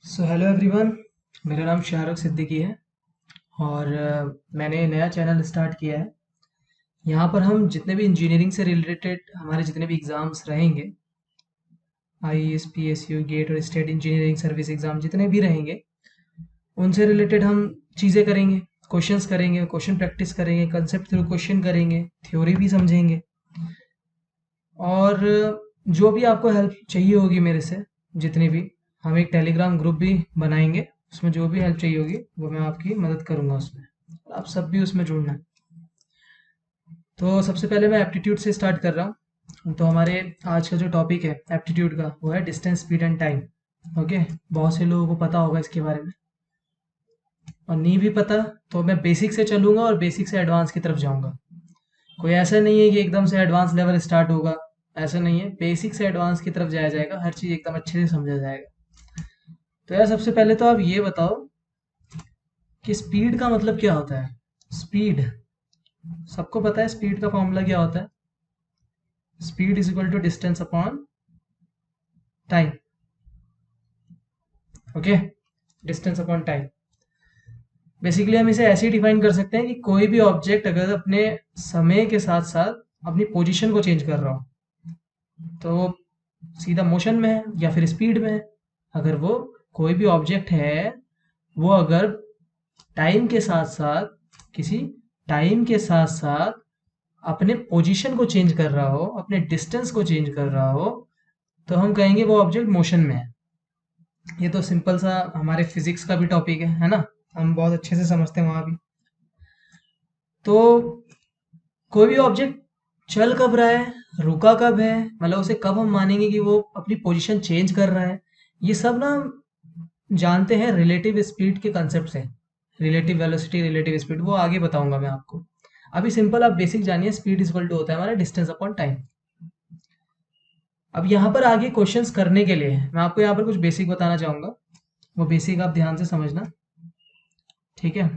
So hello everyone. मेरा नाम शाहरुख सिद्दीकी है और मैंने नया चैनल स्टार्ट किया है। यहाँ पर हम जितने भी इंजीनियरिंग से रिलेटेड हमारे जितने भी एग्ज़ाम्स रहेंगे, आईएएस, पीएसयू, गेट और स्टेट इंजीनियरिंग सर्विस एग्ज़ाम जितने भी रहेंगे, उनसे रिलेटेड हम चीज़ें करेंगे, क्वेश्चंस करेंगे, क्वेश्चन प्रैक्टिस करेंगे, कंसेप्ट थ्रू क्वेश्चन करेंगे, थ्योरी भी समझेंगे। और जो भी आपको हेल्प चाहिए होगी मेरे से, जितनी भी, हम एक टेलीग्राम ग्रुप भी बनाएंगे। उसमें जो भी हेल्प चाहिए होगी वो मैं आपकी मदद करूंगा उसमें। आप सब भी उसमें जुड़ना। तो सबसे पहले मैं एप्टीट्यूड से स्टार्ट कर रहा हूँ। तो हमारे आज का जो टॉपिक है एप्टीट्यूड का, वो है distance, speed and time. Okay, बहुत से लोगों को पता होगा इसके बारे में, और नहीं भी पता तो मैं बेसिक से चलूंगा और बेसिक से एडवांस की तरफ जाऊंगा। कोई ऐसा नहीं है कि एकदम से एडवांस लेवल स्टार्ट होगा, ऐसा नहीं है। बेसिक से एडवांस की तरफ जाया जाएगा, हर चीज़ एकदम अच्छे से समझा जाएगा। तो यार सबसे पहले तो आप ये बताओ कि स्पीड का मतलब क्या होता है। स्पीड, सबको पता है स्पीड का फॉर्मूला क्या होता है। Speed is equal to distance upon time. Okay, distance upon time. Basically हम इसे ऐसे ही डिफाइन कर सकते हैं कि कोई भी ऑब्जेक्ट अगर अपने समय के साथ साथ अपनी पोजीशन को चेंज कर रहा हो तो वो सीधा मोशन में है या फिर स्पीड में है। अगर वो कोई भी ऑब्जेक्ट है, वो अगर टाइम के साथ साथ, किसी टाइम के साथ साथ अपने पोजीशन को चेंज कर रहा हो, अपने डिस्टेंस को चेंज कर रहा हो, तो हम कहेंगे वो ऑब्जेक्ट मोशन में है। ये तो सिंपल सा हमारे फिजिक्स का भी टॉपिक है ना। हम बहुत अच्छे से समझते हैं वहां भी। तो कोई भी ऑब्जेक्ट चल कब रहा है, रुका कब है, मतलब उसे कब हम मानेंगे कि वो अपनी पोजीशन चेंज कर रहा है, ये सब ना जानते हैं रिलेटिव स्पीड के कंसेप्ट से। रिलेटिव वेलोसिटी, रिलेटिव स्पीड, वो आगे बताऊंगा मैं आपको। अभी सिंपल आप बेसिक जानिए, स्पीड इज इक्वल टू होता है हमारा डिस्टेंस अपॉन टाइम। अब यहाँ पर आगे क्वेश्चंस करने के लिए मैं आपको यहाँ पर कुछ बेसिक बताना चाहूंगा। वो बेसिक आप ध्यान से समझना, ठीक है।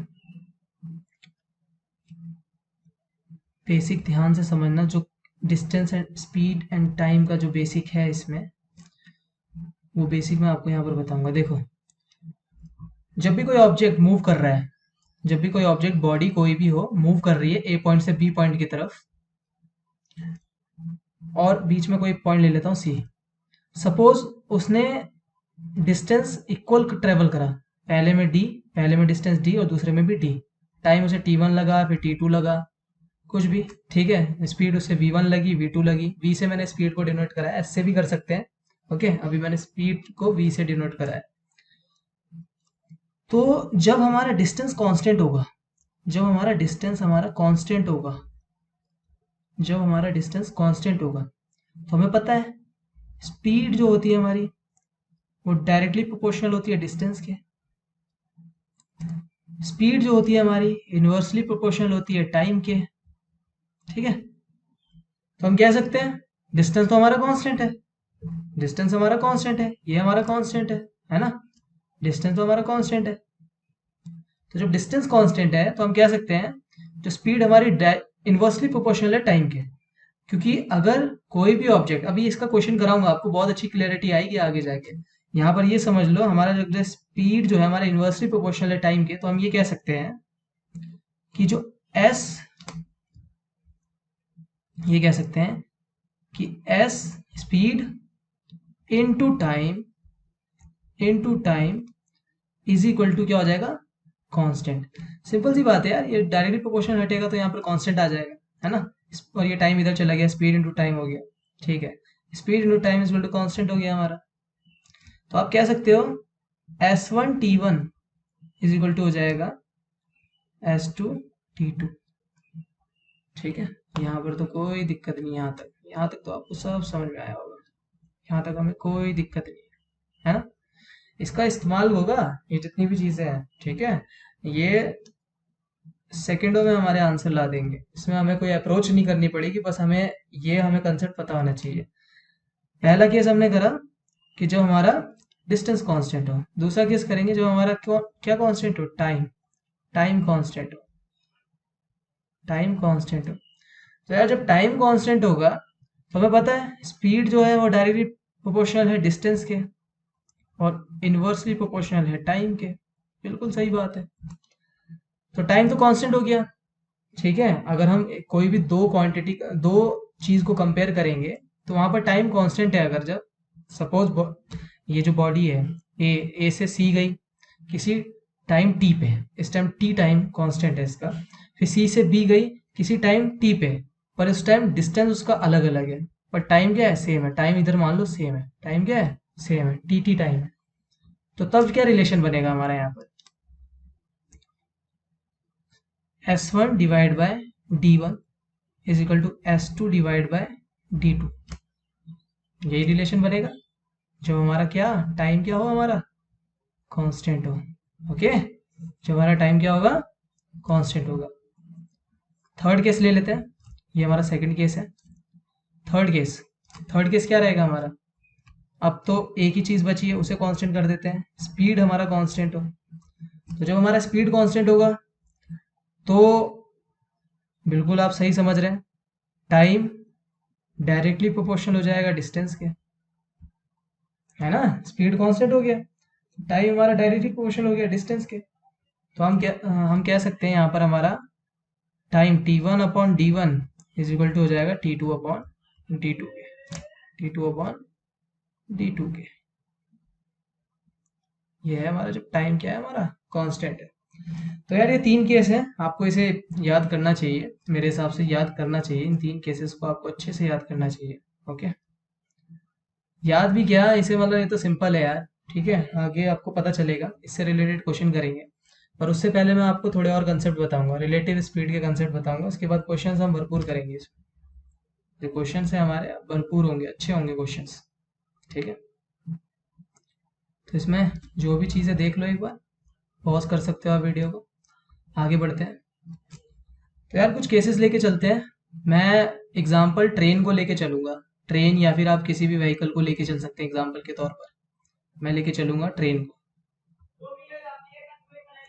बेसिक ध्यान से समझना, जो distance and speed and time का जो बेसिक है इसमें, वो बेसिक मैं आपको यहाँ पर बताऊंगा। देखो, जब भी कोई ऑब्जेक्ट मूव कर रहा है, जब भी कोई ऑब्जेक्ट, बॉडी कोई भी हो, मूव कर रही है ए पॉइंट से बी पॉइंट की तरफ, और बीच में कोई पॉइंट ले लेता हूँ सी। सपोज उसने डिस्टेंस इक्वल ट्रेवल करा, पहले में डी, पहले में डिस्टेंस डी और दूसरे में भी डी। टाइम उसे टी1 लगा, फिर टी2 लगा, कुछ भी, ठीक है। स्पीड उसे v1 लगी, v2 लगी। v से मैंने स्पीड को डिनोट करा है, s से भी कर सकते हैं। ओके, अभी मैंने स्पीड को v से डिनोट करा है। तो जब हमारा डिस्टेंस कांस्टेंट होगा, जब हमारा डिस्टेंस हमारा कांस्टेंट होगा, जब हमारा डिस्टेंस कांस्टेंट होगा, तो हमें पता है स्पीड जो होती है हमारी, वो डायरेक्टली प्रोपोर्शनल होती है डिस्टेंस के। स्पीड जो होती है हमारी इन्वर्सली प्रोपोर्शनल होती है टाइम के, ठीक है। तो हम कह सकते हैं डिस्टेंस तो हमारा कांस्टेंट है, डिस्टेंस हमारा कांस्टेंट है, ये हमारा कांस्टेंट है ना। डिस्टेंस तो हमारा कांस्टेंट है। तो जब डिस्टेंस कांस्टेंट है तो हम कह सकते हैं जो स्पीड हमारी इन्वर्सली प्रोपोर्शनल है टाइम के। क्योंकि अगर कोई भी ऑब्जेक्ट, अभी इसका क्वेश्चन कराऊंगा आपको, बहुत अच्छी क्लियरिटी आएगी आगे जाके। यहाँ पर ये समझ लो, हमारा जो स्पीड जो है हमारा इन्वर्सली प्रोपोर्शनल है टाइम के, तो हम ये कह सकते हैं कि जो s, ये कह सकते हैं कि s speed into time, into time is equal to क्या हो जाएगा, कांस्टेंट। सिंपल सी बात है यार, ये डायरेक्टली प्रोपोर्शनल हटेगा तो यहाँ पर कांस्टेंट आ जाएगा, है ना। और ये टाइम इधर चला गया, स्पीड इनटू टाइम हो गया, ठीक है। Speed into time is equal to constant हो गया हमारा। तो आप कह सकते हो S1 T1 is equal to हो जाएगा S2 T2, ठीक है। यहाँ पर तो कोई दिक्कत नहीं है, यहाँ तक तो आपको सब समझ में आया होगा। यहाँ तक हमें कोई दिक्कत नहीं है ना। इसका इस्तेमाल होगा, ये जितनी भी चीजें हैं, ठीक है, ये सेकंडों में हमारे आंसर ला देंगे। इसमें हमें कोई अप्रोच नहीं करनी पड़ेगी, बस हमें कंसेप्ट पता होना चाहिए। पहला केस हमने करा कि जो हमारा डिस्टेंस कांस्टेंट हो। दूसरा केस करेंगे जो हमारा क्या कांस्टेंट हो, टाइम, टाइम कांस्टेंट हो, टाइम कांस्टेंट हो। तो यार जब टाइम कांस्टेंट होगा तो हमें पता है स्पीड जो है वो डायरेक्टली प्रोपोर्शनल है डिस्टेंस के। और इन्वर्सली प्रोपोर्शनल है टाइम के। बिल्कुल सही बात है। तो टाइम तो कांस्टेंट हो गया, ठीक है। अगर हम कोई भी दो चीज को कंपेयर करेंगे तो वहां पर टाइम कांस्टेंट है। अगर जब सपोज ये जो बॉडी है ए से सी गई किसी टाइम टी पे, इस टाइम टी टाइम कांस्टेंट है इसका। फिर सी से बी गई किसी टाइम टी पे, पर इस टाइम डिस्टेंस उसका अलग अलग है, पर टाइम क्या है, सेम है। टाइम इधर मान लो सेम है, टाइम क्या है, सेम है, टी टी टाइम है। तो तब क्या रिलेशन बनेगा हमारा यहाँ पर, S1 divide by D1 is equal to S2 divide by D2। यही रिलेशन बनेगा जब हमारा क्या टाइम क्या हो, हमारा कांस्टेंट हो। ओके, जब हमारा टाइम क्या होगा, कांस्टेंट होगा। थर्ड केस ले लेते हैं, ये हमारा सेकंड केस है। थर्ड केस क्या रहेगा हमारा, अब तो एक ही चीज बची है, उसे कांस्टेंट कर देते हैं। स्पीड हमारा कांस्टेंट हो, तो जब हमारा स्पीड कांस्टेंट होगा तो बिल्कुल आप सही समझ रहे हैं, टाइम डायरेक्टली प्रोपोर्शनल हो जाएगा डिस्टेंस के, है ना। स्पीड कांस्टेंट हो गया, टाइम हमारा डायरेक्टली प्रोपोर्शनल हो गया डिस्टेंस के। तो हम कह सकते हैं यहाँ पर हमारा time T1 upon D1 is equal to हो जाएगा T2 अपॉन D2 के, T2 अपॉन D2 के। ये है हमारा जब टाइम क्या है, हमारा कांस्टेंट है। तो यार ये तीन केस है, आपको इसे याद करना चाहिए, मेरे हिसाब से याद करना चाहिए। इन तीन केसेस को आपको अच्छे से याद करना चाहिए। ओके, याद भी क्या इसे, मतलब ये तो सिंपल है यार, ठीक है। आगे आपको पता चलेगा, इससे रिलेटेड क्वेश्चन करेंगे। पर उससे पहले मैं आपको थोड़े और कंसेप्ट बताऊंगा, रिलेटिव स्पीड के कंसेप्ट बताऊंगा। उसके बाद क्वेश्चंस हम भरपूर करेंगे इसमें, जो क्वेश्चंस है हमारे भरपूर होंगे, अच्छे होंगे क्वेश्चंस, ठीक है। तो इसमें जो भी चीज़ें देख लो, एक बार पॉज कर सकते हो आप वीडियो को, आगे बढ़ते हैं। तो यार कुछ केसेस लेके चलते हैं। मैं एग्जांपल ट्रेन को लेके चलूंगा, ट्रेन या फिर आप किसी भी व्हीकल को लेके चल सकते हैं एग्जांपल के तौर पर। मैं लेके चलूंगा ट्रेन को,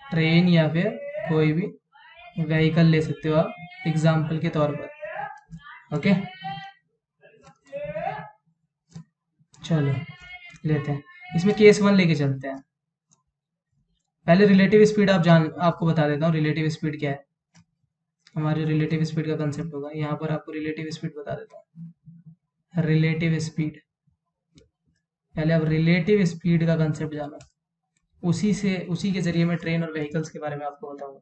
ट्रेन या फिर कोई भी व्हीकल ले सकते हो आप एग्जांपल के तौर पर। ओके, चलो लेते हैं, इसमें केस वन लेके चलते हैं। पहले रिलेटिव स्पीड आपको बता देता हूँ रिलेटिव स्पीड क्या है। हमारे रिलेटिव स्पीड का कंसेप्ट होगा, यहाँ पर आपको रिलेटिव स्पीड बता देता हूँ। रिलेटिव स्पीड, पहले अब रिलेटिव स्पीड का कंसेप्ट जानो, उसी के जरिए मैं ट्रेन और व्हीकल्स के बारे में आपको बताऊंगा।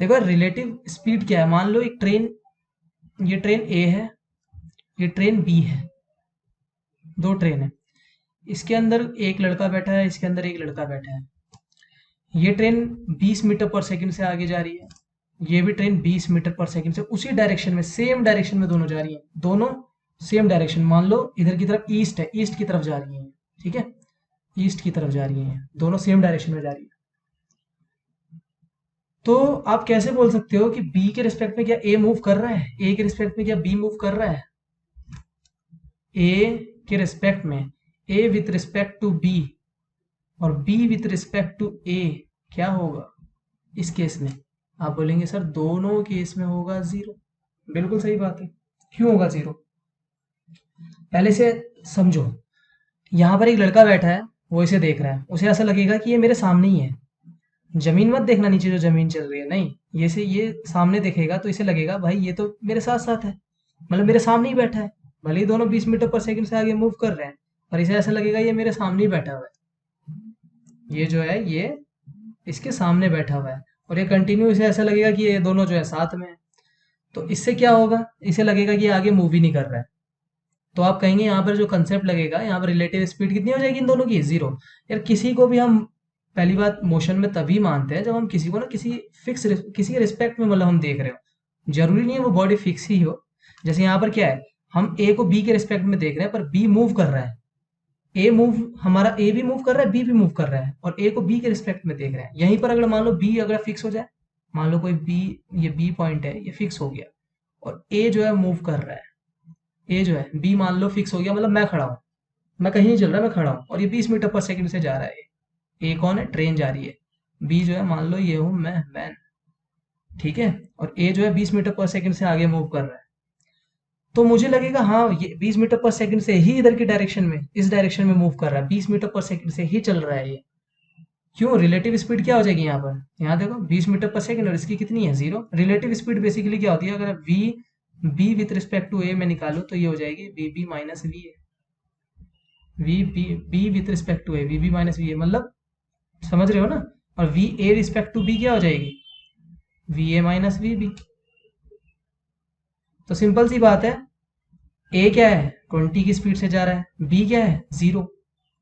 देखो रिलेटिव स्पीड क्या है, मान लो एक ट्रेन, ये ट्रेन ए है, ये ट्रेन बी है, दो ट्रेन है। इसके अंदर एक लड़का बैठा है, इसके अंदर एक लड़का बैठा है। ये ट्रेन 20 मीटर पर सेकंड से आगे जा रही है, ये भी ट्रेन 20 मीटर पर सेकंड से उसी डायरेक्शन में, सेम डायरेक्शन में दोनों जा रही है। दोनों सेम डायरेक्शन, मान लो इधर की तरफ ईस्ट है, ईस्ट की तरफ जा रही है, ठीक है, ईस्ट की तरफ जा रही है, दोनों सेम डायरेक्शन में जा रही है। तो आप कैसे बोल सकते हो कि बी के रिस्पेक्ट में क्या ए मूव कर रहा है, ए के रिस्पेक्ट में क्या बी मूव कर रहा है। ए के रिस्पेक्ट में ए विथ रिस्पेक्ट टू बी और बी विथ रिस्पेक्ट टू ए क्या होगा इस केस में, आप बोलेंगे सर दोनों केस में होगा जीरो। बिल्कुल सही बात है, क्यों होगा जीरो, पहले से समझो। यहाँ पर एक लड़का बैठा है, वो इसे देख रहा है, उसे ऐसा लगेगा कि ये मेरे सामने ही है। जमीन मत देखना नीचे जो जमीन चल रही है, नहीं, ये सामने देखेगा तो इसे लगेगा भाई ये तो मेरे साथ साथ है, मतलब मेरे सामने ही बैठा है। भले ही दोनों 20 मीटर पर सेकंड से आगे मूव कर रहे हैं, पर इसे ऐसा लगेगा ये मेरे सामने ही बैठा हुआ है, ये जो है ये इसके सामने बैठा हुआ है। और ये कंटिन्यू इसे ऐसा लगेगा कि ये दोनों जो है साथ में है। तो इससे क्या होगा, इसे लगेगा कि ये आगे मूव ही नहीं कर रहा है। तो आप कहेंगे यहाँ पर जो कंसेप्ट लगेगा, यहाँ पर रिलेटिव स्पीड कितनी हो जाएगी इन दोनों की, जीरो। यार किसी को भी हम पहली बात मोशन में तभी मानते हैं जब हम किसी को ना किसी किसी के रिस्पेक्ट में मतलब हम देख रहे हो, जरूरी नहीं है वो बॉडी फिक्स ही हो। जैसे यहाँ पर क्या है, हम ए को बी के रिस्पेक्ट में देख रहे हैं, पर बी मूव कर रहा है, हमारा ए भी मूव कर रहा है, बी भी मूव कर रहा है, और ए को बी के रिस्पेक्ट में देख रहे हैं। यहीं पर अगर मान लो बी अगर फिक्स हो जाए, मान लो कोई बी, ये बी पॉइंट है, ये फिक्स हो गया, और ए जो है मूव कर रहा है, ए जो है बी मान लो फिक्स हो गया, मतलब मैं खड़ा हूँ, मैं कहीं नहीं चल रहा, मैं खड़ा हूँ, और ये 20 मीटर पर सेकंड से जा रहा है। ए कौन है, ट्रेन जा रही है, बी जो है मान लो ये हूँ मैं, ठीक है, और ए जो है 20 मीटर पर सेकंड से आगे मूव कर रहा है। तो मुझे लगेगा हाँ ये 20 मीटर पर सेकंड से ही इधर की डायरेक्शन में, इस डायरेक्शन में मूव कर रहा है, 20 मीटर पर सेकंड से ही चल रहा है ये। क्यों? रिलेटिव स्पीड क्या हो जाएगी यहाँ पर, यहाँ देखो 20 मीटर पर सेकंड और इसकी कितनी है 0। रिलेटिव स्पीड बेसिकली क्या होती है, अगर V B with respect to A में निकालू तो ये हो जाएगी V B minus V A, V B with respect to A, V B minus V A, मतलब समझ रहे हो ना। और V A respect to B क्या हो जाएगी, V A minus V B. तो सिंपल सी बात है, ए क्या है 20 की स्पीड से जा रहा है, बी क्या है 0,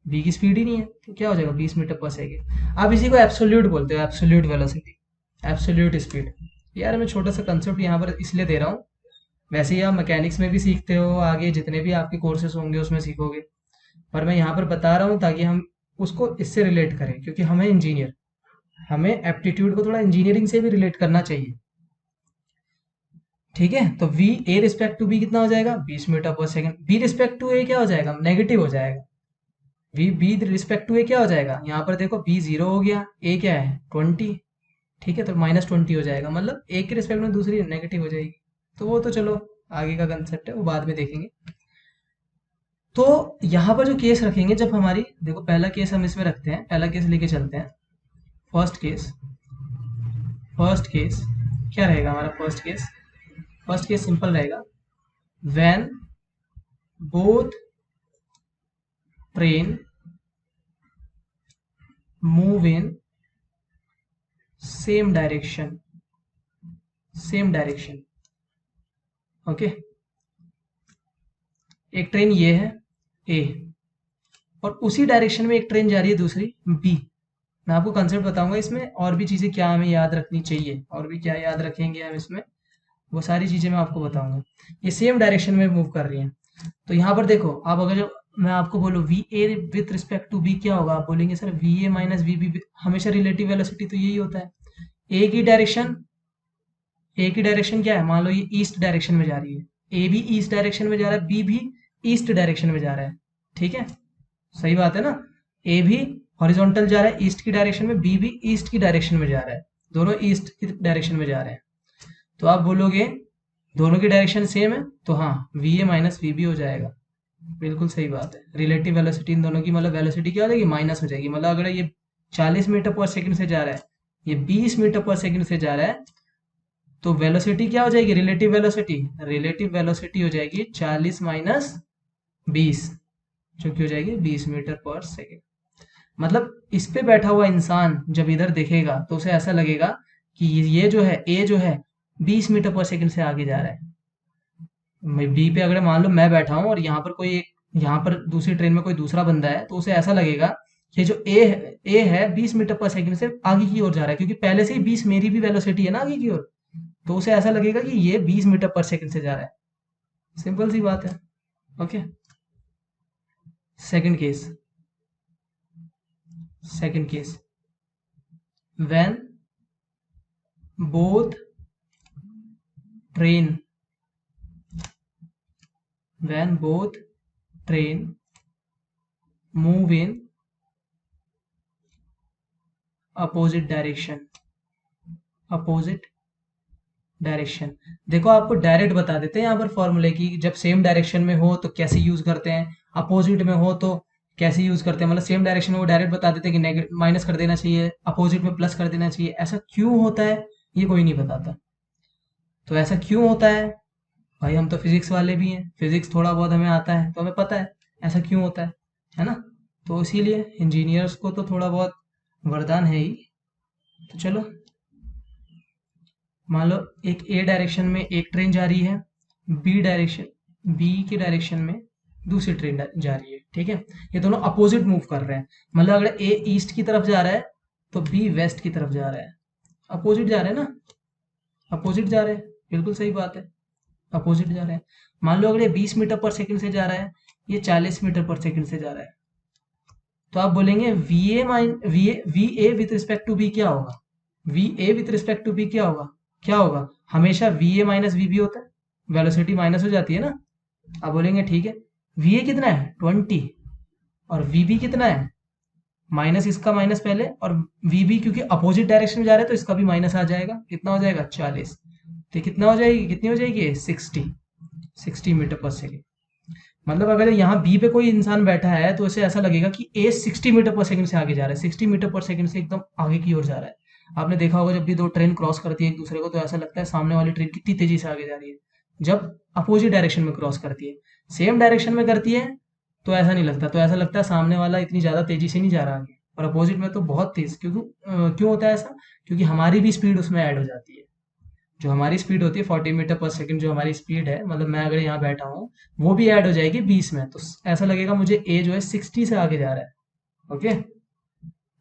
बी की स्पीड ही नहीं है, तो क्या हो जाएगा 20 मीटर पर सेकेंड। आप इसी को एब्सोल्यूट बोलते हो, एब्सोल्यूट वेलोसिटी, एब्सोल्यूट स्पीड। यार मैं छोटा सा कंसेप्ट यहाँ पर इसलिए दे रहा हूँ, वैसे ही आप मैकेनिक्स में भी सीखते हो, आगे जितने भी आपके कोर्सेज होंगे उसमें सीखोगे, पर मैं यहाँ पर बता रहा हूँ ताकि हम उसको इससे रिलेट करें, क्योंकि हमें इंजीनियर, हमें एप्टीट्यूड को थोड़ा इंजीनियरिंग से भी रिलेट करना चाहिए। ठीक है, तो v a respect to b कितना हो जाएगा 20 metre per second, b respect to a क्या हो जाएगा, नेगेटिव हो जाएगा। v b respect to a क्या हो जाएगा, यहाँ पर देखो b 0 हो गया, a क्या है 20, ठीक है, तो -20 हो जाएगा, मतलब a के रिस्पेक्ट में दूसरी नेगेटिव हो जाएगी। तो वो तो चलो आगे का कंसेप्ट है, वो बाद में देखेंगे। तो यहाँ पर जो केस रखेंगे, जब हमारी देखो पहला केस हम इसमें रखते हैं, पहला केस लेके चलते हैं। फर्स्ट केस क्या रहेगा हमारा, फर्स्ट केस सिंपल रहेगा, when both train move in same direction, okay. एक ट्रेन ये है ए, और उसी डायरेक्शन में एक ट्रेन जा रही है दूसरी बी। मैं आपको कंसेप्ट बताऊंगा इसमें, और भी चीजें क्या हमें याद रखनी चाहिए, और भी क्या याद रखेंगे हम इसमें, वो सारी चीजें मैं आपको बताऊंगा। ये सेम डायरेक्शन में मूव कर रही हैं, तो यहाँ पर देखो, आप अगर जब मैं आपको बोलूँ V A with respect to B क्या होगा, आप बोलेंगे sir V A minus V B, हमेशा रिलेटिव वेलोसिटी तो यही होता है। ए की डायरेक्शन क्या है, मान लो ये ईस्ट डायरेक्शन में जा रही है, ए भी ईस्ट डायरेक्शन में जा रहा है, बी भी ईस्ट डायरेक्शन में जा रहा है, ठीक है, सही बात है ना। ए भी हॉरिजॉन्टल जा रहा है ईस्ट की डायरेक्शन में, बी भी ईस्ट की डायरेक्शन में जा रहा है, दोनों ईस्ट की डायरेक्शन में जा रहे हैं। तो आप बोलोगे दोनों की डायरेक्शन सेम है, तो हाँ V A minus V B हो जाएगा, बिल्कुल सही बात है। रिलेटिव वेलोसिटी इन दोनों की, मतलब वेलोसिटी क्या हो जाएगी, माइनस हो जाएगी। मतलब अगर ये 40 मीटर पर सेकंड से जा रहा है, ये 20 मीटर पर सेकंड से जा रहा है, तो वेलोसिटी क्या हो जाएगी, रिलेटिव वेलोसिटी हो जाएगी 40 माइनस 20, जो कि हो जाएगी 20 मीटर पर सेकंड। मतलब इस पे बैठा हुआ इंसान जब इधर देखेगा तो उसे ऐसा लगेगा कि ये जो है ए जो है 20 मीटर पर सेकंड से आगे जा रहा है। बी पे अगर मान लो मैं बैठा हूँ और यहाँ पर यहाँ पर दूसरी ट्रेन में कोई दूसरा बंदा है, तो उसे ऐसा लगेगा कि जो ए है 20 मीटर पर सेकंड से आगे की ओर जा रहा है, क्योंकि पहले से ही 20 मेरी भी वेलोसिटी है ना आगे की ओर, तो उसे ऐसा लगेगा कि ये 20 मीटर पर सेकंड से जा रहा है। सिंपल सी बात है, okay. Second case when both train move in opposite direction। देखो आपको डायरेक्ट बता देते हैं यहाँ पर फॉर्मूले की, जब सेम डायरेक्शन में हो तो कैसे यूज करते हैं, अपोजिट में हो तो कैसे यूज करते हैं। मतलब सेम डायरेक्शन में वो डायरेक्ट बता देते हैं कि माइनस कर देना चाहिए, अपोजिट में प्लस कर देना चाहिए। ऐसा क्यों होता है ये कोई नहीं बताता। तो ऐसा क्यों होता है भाई, हम तो फिजिक्स वाले भी हैं, फिजिक्स थोड़ा बहुत हमें आता है, तो हमें पता है ऐसा क्यों होता है ना। तो इसीलिए इंजीनियर्स को तो थोड़ा बहुत वरदान है ही। तो चलो मान लो एक ए डायरेक्शन में एक ट्रेन जा रही है, बी के डायरेक्शन में दूसरी ट्रेन जा रही है, ठीक है। ये दोनों अपोजिट मूव कर रहे हैं, मतलब अगर ए ईस्ट की तरफ जा रहा है तो बी वेस्ट की तरफ जा रहा है, अपोजिट जा रहे हैं ना, अपोजिट जा रहे हैं, बिल्कुल सही बात है, अपोजिट जा रहे हैं। मान लो अगर ये 20 मीटर पर सेकंड से जा रहा है, ये 40 मीटर पर सेकंड से जा रहा है, तो आप बोलेंगे V A with respect to B क्या होगा, क्या होगा, हमेशा V A minus V B होता है, वेलोसिटी माइनस हो जाती है ना। आप बोलेंगे ठीक है, वी ए कितना है 20 और वी बी कितना है, माइनस इसका माइनस पहले, और वी बी क्योंकि अपोजिट डायरेक्शन में जा रहा है तो इसका भी माइनस आ जाएगा, कितना हो जाएगा 40, तो कितनी हो जाएगी 60। 60 मीटर पर सेकेंड। मतलब अगर यहाँ बी पे कोई इंसान बैठा है तो उसे ऐसा लगेगा कि ए 60 मीटर पर सेकंड से आगे जा रहा है, 60 मीटर पर सेकंड से एकदम आगे की ओर जा रहा है। आपने देखा होगा जब भी दो ट्रेन क्रॉस करती है एक दूसरे को तो ऐसा लगता है सामने वाली ट्रेन कितनी तेजी से आगे जा रही है। जब अपोजिट डायरेक्शन में क्रॉस करती है, सेम डायरेक्शन में करती है तो ऐसा नहीं लगता, तो ऐसा लगता है सामने वाला इतनी ज़्यादा तेजी से नहीं जा रहा आगे, और अपोजिट में तो बहुत तेज। क्योंकि क्यों होता है ऐसा? क्योंकि हमारी भी स्पीड उसमें ऐड हो जाती है। जो हमारी स्पीड होती है 40 मीटर पर सेकंड, जो हमारी स्पीड है, मतलब मैं अगर यहाँ बैठा हूँ, वो भी ऐड हो जाएगी 20 में, तो ऐसा लगेगा मुझे ए जो है 60 से आगे जा रहा है। ओके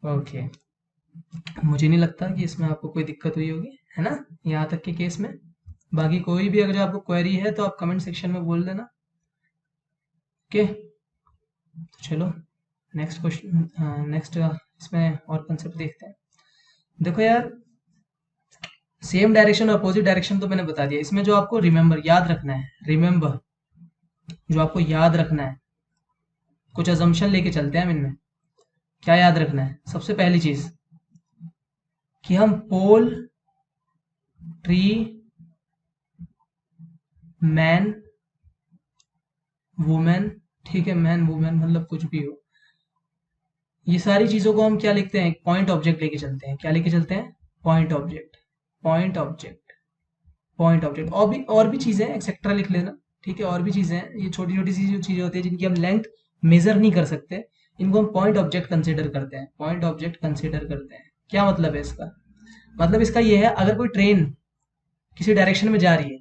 ओके, मुझे नहीं लगता कि इसमें आपको कोई दिक्कत हुई होगी, है ना, यहाँ तक के केस में। बाकी कोई भी अगर आपको क्वेरी है तो आप कमेंट सेक्शन में बोल देना। ओके, तो चलो नेक्स्ट क्वेश्चन, नेक्स्ट इसमें और कंसेप्ट देखते हैं। देखो यार, सेम डायरेक्शन और अपोजिट डायरेक्शन तो मैंने बता दिया। इसमें जो आपको रिमेंबर याद रखना है, रिमेंबर जो आपको याद रखना है, कुछ अजम्पशन लेके चलते हैं हम इनमें। क्या याद रखना है? सबसे पहली चीज कि हम पोल, ट्री, मैन, वुमेन, ठीक है, मैन वुमेन मतलब कुछ भी हो, ये सारी चीजों को हम क्या लिखते हैं? पॉइंट ऑब्जेक्ट लेके चलते हैं। क्या लेके चलते हैं? Point object, point object, point object. और भी चीजें एक्सेट्रा लिख लेना, ठीक है, और भी चीजें हैं। ये छोटी छोटी सी जो चीजें होती है जिनकी हम लेंथ मेजर नहीं कर सकते, इनको हम पॉइंट ऑब्जेक्ट कंसिडर करते हैं। पॉइंट ऑब्जेक्ट कंसिडर करते हैं। क्या मतलब है इसका? मतलब इसका ये है, अगर कोई ट्रेन किसी डायरेक्शन में जा रही है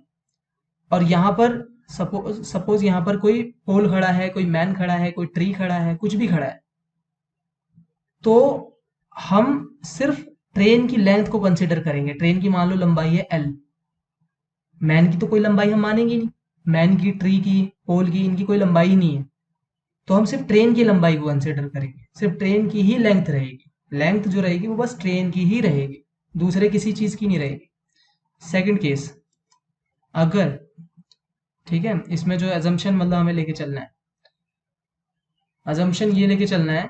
और यहाँ पर सपोज यहाँ पर कोई पोल खड़ा है, कोई मैन खड़ा है, कोई ट्री खड़ा है, कुछ भी खड़ा है, तो हम सिर्फ ट्रेन की लेंथ को कंसिडर करेंगे। ट्रेन की मान लो लंबाई है एल, मैन की तो कोई लंबाई हम मानेंगे नहीं, मैन की, ट्री की, पोल की, इनकी कोई लंबाई नहीं है, तो हम सिर्फ ट्रेन की लंबाई को कंसिडर करेंगे। सिर्फ ट्रेन की ही लेंथ रहेगी, लेंथ जो रहेगी वो बस ट्रेन की ही रहेगी, दूसरे किसी चीज की नहीं रहेगी। सेकंड केस, अगर, ठीक है, इसमें जो एजम्पशन मतलब हमें लेके चलना है, अजम्पशन ये लेके चलना है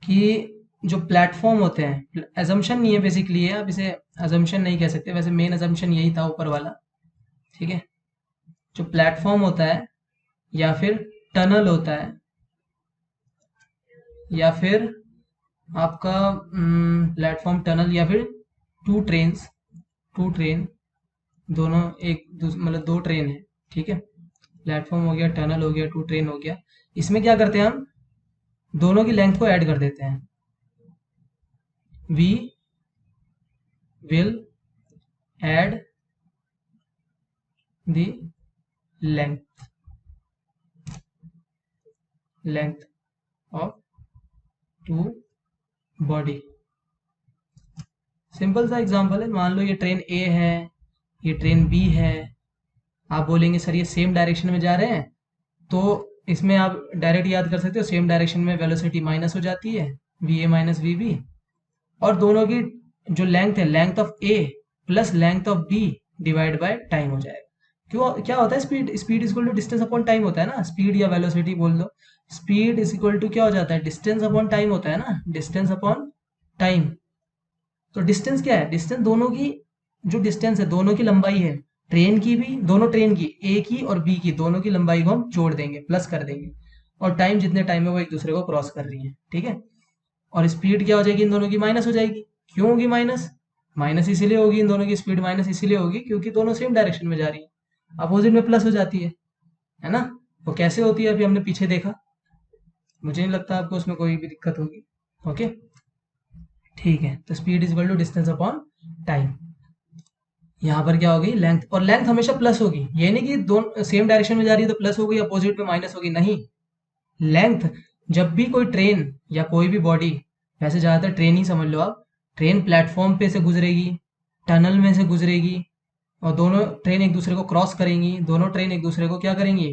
कि जो प्लेटफॉर्म होते हैं, एजम्पशन नहीं है बेसिकली है, आप इसे अजम्पशन नहीं कह सकते, वैसे मेन अजम्पशन यही था ऊपर वाला, ठीक है। जो प्लेटफॉर्म होता है या फिर टनल होता है या फिर आपका प्लेटफॉर्म, टनल, या फिर टू ट्रेन, दोनों एक मतलब दो ट्रेन है, ठीक है, प्लेटफॉर्म हो गया, टनल हो गया, टू ट्रेन हो गया। इसमें क्या करते हैं हम? दोनों की लेंथ को ऐड कर देते हैं। We will add the length of two body. Simple सा एग्जांपल है, मान लो ये ट्रेन ए है, ये ट्रेन बी है। आप बोलेंगे सर ये सेम डायरेक्शन में जा रहे हैं, तो इसमें आप डायरेक्ट याद कर सकते हो, सेम डायरेक्शन में वेलोसिटी माइनस हो जाती है, V A minus V B, और दोनों की जो लेंथ है, length of A plus length of B divide by time हो जाएगा। क्यों, क्या होता है? Speed, speed is equal to distance upon time होता है ना, स्पीड या वेलोसिटी बोल दो, स्पीड इज इक्वल टू क्या हो जाता है? डिस्टेंस अपॉन टाइम होता है ना, डिस्टेंस अपॉन टाइम। तो डिस्टेंस क्या है? डिस्टेंस दोनों की, जो डिस्टेंस है दोनों की लंबाई है, ट्रेन की भी, दोनों ट्रेन की, ए की और बी की, दोनों की लंबाई को हम जोड़ देंगे, प्लस कर देंगे, और टाइम जितने टाइम में वो एक दूसरे को क्रॉस कर रही है, ठीक है। और स्पीड क्या हो जाएगी? इन दोनों की माइनस हो जाएगी। क्यों होगी माइनस? माइनस इसीलिए होगी, इन दोनों की स्पीड माइनस इसीलिए होगी क्योंकि दोनों सेम डायरेक्शन में जा रही है, अपोजिट में प्लस हो जाती है ना। वो कैसे होती है अभी हमने पीछे देखा, मुझे नहीं लगता आपको उसमें कोई भी दिक्कत होगी। ओके, ठीक है, तो speed is equal to distance upon time. यहाँ पर क्या होगी? लेंथ, और लेंथ हमेशा प्लस होगी, ये नहीं कि दोनों सेम डायरेक्शन में जा रही है तो प्लस होगी, अपोजिट में माइनस होगी, नहीं। लेंथ, जब भी कोई ट्रेन या कोई भी बॉडी, वैसे ज़्यादातर ट्रेन ही समझ लो आप, ट्रेन प्लेटफॉर्म पे से गुजरेगी, टनल में से गुजरेगी, और दोनों ट्रेन एक दूसरे को क्रॉस करेंगी, दोनों ट्रेन एक दूसरे को क्या करेंगी?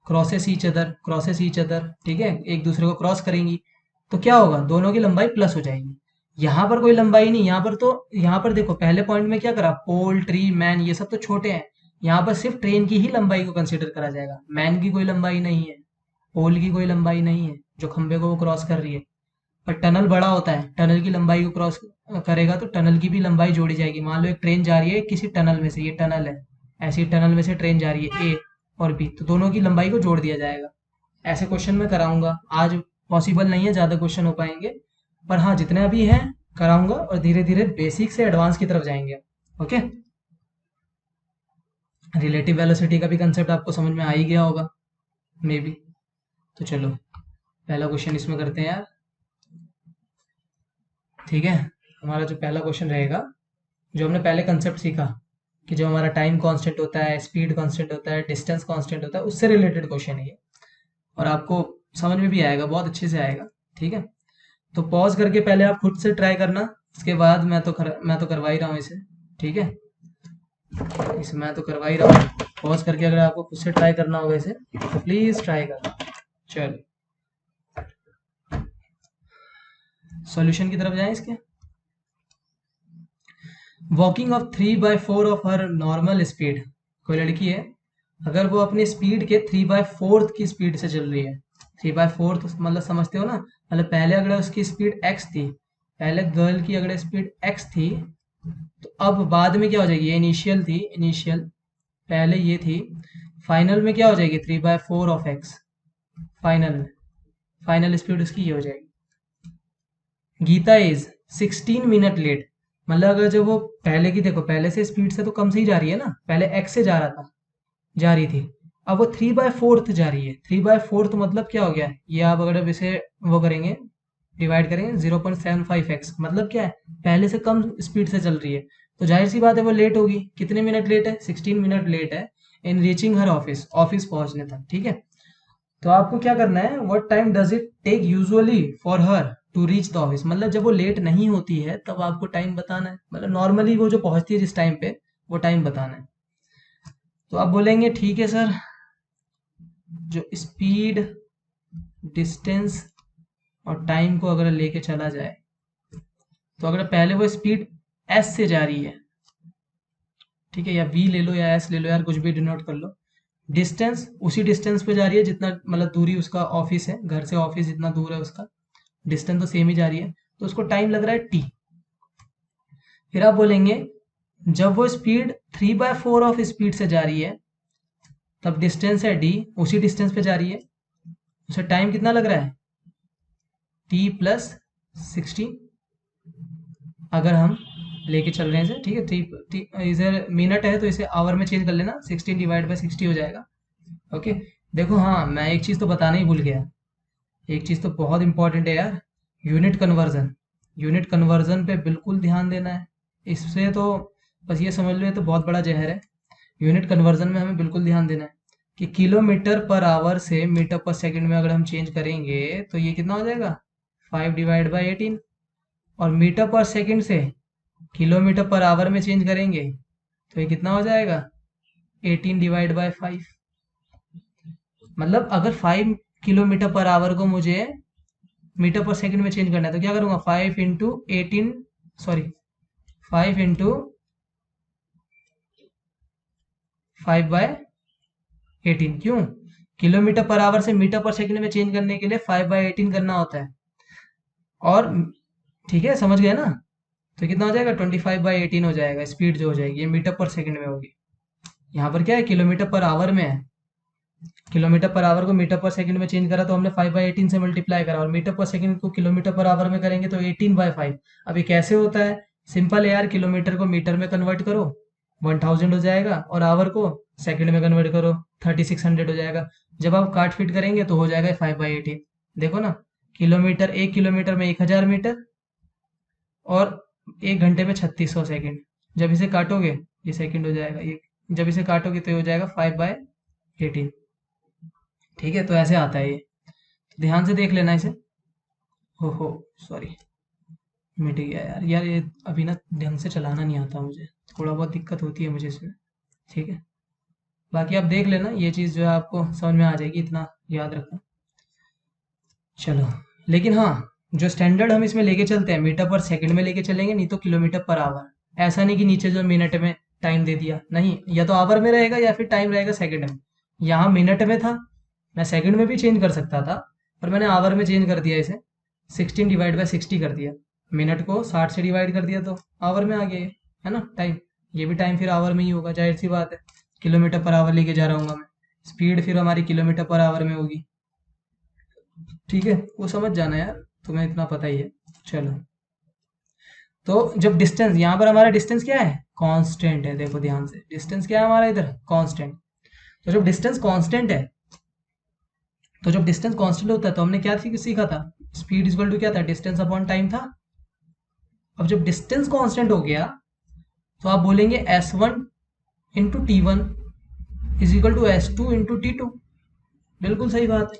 Crosses each other, crosses each other, ठीक है, एक दूसरे को क्रॉस करेंगी, तो क्या होगा? दोनों की लंबाई प्लस हो जाएगी। यहाँ पर कोई लंबाई नहीं, यहाँ पर तो, यहाँ पर देखो पहले पॉइंट में क्या करा, पोल, ट्री, मैन, ये सब तो छोटे हैं, यहाँ पर सिर्फ ट्रेन की ही लंबाई को कंसिडर करा जाएगा। मैन की कोई लंबाई नहीं है, पोल की कोई लंबाई नहीं है जो खंबे को वो क्रॉस कर रही है। पर टनल बड़ा होता है, टनल की लंबाई को क्रॉस करेगा तो टनल की भी लंबाई जोड़ी जाएगी। मान लो एक ट्रेन जा रही है किसी टनल में से, ये टनल है, ऐसी टनल में से ट्रेन जा रही है ए और बी, तो दोनों की लंबाई को जोड़ दिया जाएगा। ऐसे क्वेश्चन मैं कराऊंगा। आज पॉसिबल नहीं है, ज़्यादा क्वेश्चन हो पाएंगे, पर हाँ जितने भी हैं कराऊंगा, और धीरे धीरे बेसिक से एडवांस की तरफ जाएंगे। ओके, रिलेटिव वेलोसिटी का भी कंसेप्ट आपको समझ में आ ही गया होगा मे बी। तो चलो पहला क्वेश्चन इसमें करते हैं यार। ठीक है, हमारा जो पहला क्वेश्चन रहेगा, जो हमने पहले कंसेप्ट सीखा कि जो हमारा टाइम कांस्टेंट होता है, स्पीड कांस्टेंट होता है, डिस्टेंस कांस्टेंट होता है, उससे रिलेटेड क्वेश्चन है ये, और आपको समझ में भी आएगा, बहुत अच्छे से आएगा। ठीक है, तो पॉज करके पहले आप खुद से ट्राई करना, उसके बाद मैं तो करवा ही रहा हूँ इसे। ठीक है, इसे मैं तो करवा ही रहा हूँ। पॉज करके अगर आपको खुद से ट्राई करना होगा इसे, तो प्लीज ट्राई करना। चलो सॉल्यूशन की तरफ जाएं इसके। Walking of 3/4 of her normal speed, कोई लड़की है, अगर वो अपनी स्पीड के 3/4 की स्पीड से चल रही है, 3/4 मतलब समझते हो ना, मतलब पहले अगर उसकी स्पीड x थी, पहले गर्ल की अगर स्पीड x थी, तो अब बाद में क्या हो जाएगी, ये इनिशियल थी, इनिशियल पहले ये थी, फाइनल में क्या हो जाएगी 3/4 ऑफ x, फाइनल में फाइनल स्पीड उसकी ये हो जाएगी। गीता इज 16 मिनट लेट, मतलब अगर जब वो पहले की, देखो पहले से स्पीड से तो कम से ही जा रही है ना, पहले x से जा रहा था, जा रही थी, अब वो 3/4 जा रही है। 3/4 मतलब क्या हो गया, ये आप अगर अब इसे वो करेंगे, डिवाइड करेंगे 0.75x, मतलब क्या है, पहले से कम स्पीड से चल रही है, तो जाहिर सी बात है वो लेट होगी। कितने मिनट लेट है, 16 मिनट लेट है in reaching her office, office पहुंचने तक। ठीक है, तो आपको क्या करना है, what time does it take usually for her to reach the office, मतलब जब वो लेट नहीं होती है तब आपको टाइम बताना है, मतलब नॉर्मली वो जो पहुंचती है जिस टाइम पे, वो टाइम बताना है। तो आप बोलेंगे ठीक है सर, जो स्पीड, डिस्टेंस और टाइम को अगर लेके चला जाए, तो अगर पहले वो स्पीड एस से जा रही है, ठीक है, या वी ले लो या एस ले लो यार, कुछ भी डिनोट कर लो, डिस्टेंस उसी डिस्टेंस पे जा रही है जितना, मतलब दूरी उसका ऑफिस है, घर से ऑफिस जितना दूर है उसका डिस्टेंस तो सेम ही जा रही है, तो उसको टाइम लग रहा है टी। फिर आप बोलेंगे जब वो स्पीड 3/4 ऑफ स्पीड से जा रही है, तब डिस्टेंस है डी, उसी डिस्टेंस पे जा रही है, उसे टाइम कितना लग रहा है, टी प्लस 60, अगर हम लेके चल रहे हैं इसे। ठीक है, इधर मिनट है तो इसे आवर में चेंज कर लेना, 16 डिवाइड बाई 60 हो जाएगा। ओके, देखो हाँ मैं एक चीज़ तो बताना ही भूल गया, एक चीज़ तो बहुत इंपॉर्टेंट है यार, यूनिट कन्वर्जन। यूनिट कन्वर्जन पे बिल्कुल ध्यान देना है, इससे तो बस ये समझ लो ये तो बहुत बड़ा जहर है। यूनिट कन्वर्जन में हमें बिल्कुल ध्यान देना है कि किलोमीटर पर आवर से मीटर पर सेकंड में अगर हम चेंज करेंगे तो ये कितना हो जाएगा, 5 डिवाइड बाई 18, और मीटर पर सेकंड से किलोमीटर पर आवर में चेंज करेंगे तो ये कितना हो जाएगा, 18 डिवाइड बाई 5। मतलब अगर 5 किलोमीटर पर आवर को मुझे मीटर पर सेकंड में चेंज करना है तो क्या करूंगा, 5 इंटू 18, सॉरी 5 इंटू 5/18, क्यों, किलोमीटर पर आवर से मीटर पर सेकंड में चेंज करने के लिए 5/18 करना होता है, और ठीक है समझ गए ना, तो कितना हो जाएगा 25/18 हो जाएगा स्पीड जो हो जाएगी, ये मीटर पर सेकंड में होगी। यहाँ पर क्या है, किलोमीटर पर आवर में है, किलोमीटर पर आवर को मीटर पर सेकंड में चेंज करा तो हमने 5/18 से मल्टीप्लाई करा, और मीटर पर सेकंड को किलोमीटर पर आवर में करेंगे तो 18/5। अब ये कैसे होता है, सिंपल है यार, किलोमीटर को मीटर में कन्वर्ट करो 1000 हो जाएगा, और आवर को सेकंड में कन्वर्ट करो 3600 हो जाएगा। जब आप काट फिट करेंगे तो हो जाएगा 5/18। देखो ना, किलोमीटर, 1 किलोमीटर में 1000 मीटर, और 1 घंटे में 3600 सेकंड। जब इसे काटोगे ये सेकंड हो जाएगा, ये जब इसे काटोगे तो ये हो जाएगा 5/18। ठीक है, तो ऐसे आता है ये, तो ध्यान से देख लेना इसे। हो सॉरी, मिट गया यार, ये अभी ना ढंग से चलाना नहीं आता मुझे, थोड़ा बहुत दिक्कत होती है मुझे इसमें। ठीक है, बाकी आप देख लेना, ये चीज़ जो है आपको समझ में आ जाएगी, इतना याद रखना। चलो, लेकिन हाँ, जो स्टैंडर्ड हम इसमें लेके चलते हैं मीटर पर सेकंड में लेके चलेंगे, नहीं तो किलोमीटर पर आवर। ऐसा नहीं कि नीचे जो मिनट में टाइम दे दिया, नहीं, या तो आवर में रहेगा या फिर टाइम रहेगा सेकंड में। यहाँ मिनट में था, मैं सेकंड में भी चेंज कर सकता था, पर मैंने आवर में चेंज कर दिया इसे, 16 डिवाइड बाई 60 कर दिया, मिनट को 60 से डिवाइड कर दिया तो आवर में आ गया ये, है ना टाइम, ये भी टाइम फिर आवर में ही होगा, जाहिर सी बात है। किलोमीटर पर आवर लेके जा रहा हूँ मैं, स्पीड फिर हमारी किलोमीटर पर आवर में होगी। ठीक है, वो समझ जाना यार, तुम्हें इतना पता ही है। चलो, तो जब डिस्टेंस, यहाँ पर हमारा डिस्टेंस क्या है, कांस्टेंट है। देखो ध्यान से, डिस्टेंस क्या है हमारा इधर, कांस्टेंट। तो जब डिस्टेंस कांस्टेंट है, तो जब डिस्टेंस कांस्टेंट होता है तो हमने क्या सीखा था, स्पीड इक्वल टू क्या था, डिस्टेंस अपॉन टाइम था। अब जब डिस्टेंस कांस्टेंट हो गया तो आप बोलेंगे s1 into T one is equal to s2 into T two. बिल्कुल सही बात है,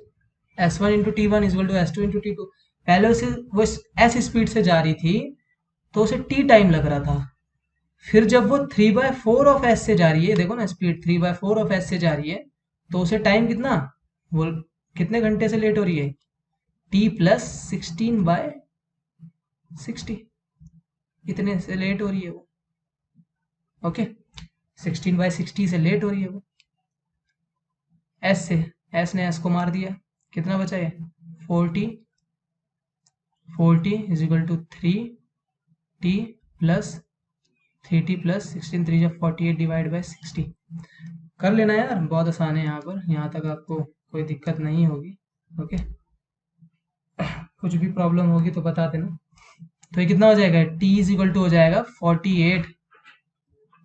s1 into T one is equal to s2 into T two. पहले उसे वो s स्पीड से जा रही थी तो उसे t टाइम लग रहा था। फिर जब वो 3/4 ऑफ s से जा रही है, देखो ना स्पीड 3/4 ऑफ s से जा रही है, तो उसे टाइम कितना, वो कितने घंटे से लेट हो रही है, t प्लस 16/60, इतने से लेट हो रही है वो। ओके, 16/60 से लेट हो रही है वो s से। s ने s को मार दिया, कितना बचा है, 40 is equal to 3t plus 3t plus 16 3 जब 48 डिवाइड बाई 60। कर लेना यार, बहुत आसान है यहाँ पर, यहाँ तक आपको कोई दिक्कत नहीं होगी। ओके, कुछ भी प्रॉब्लम होगी तो बता देना। तो ये कितना हो जाएगा, t इज इक्वल टू हो जाएगा 48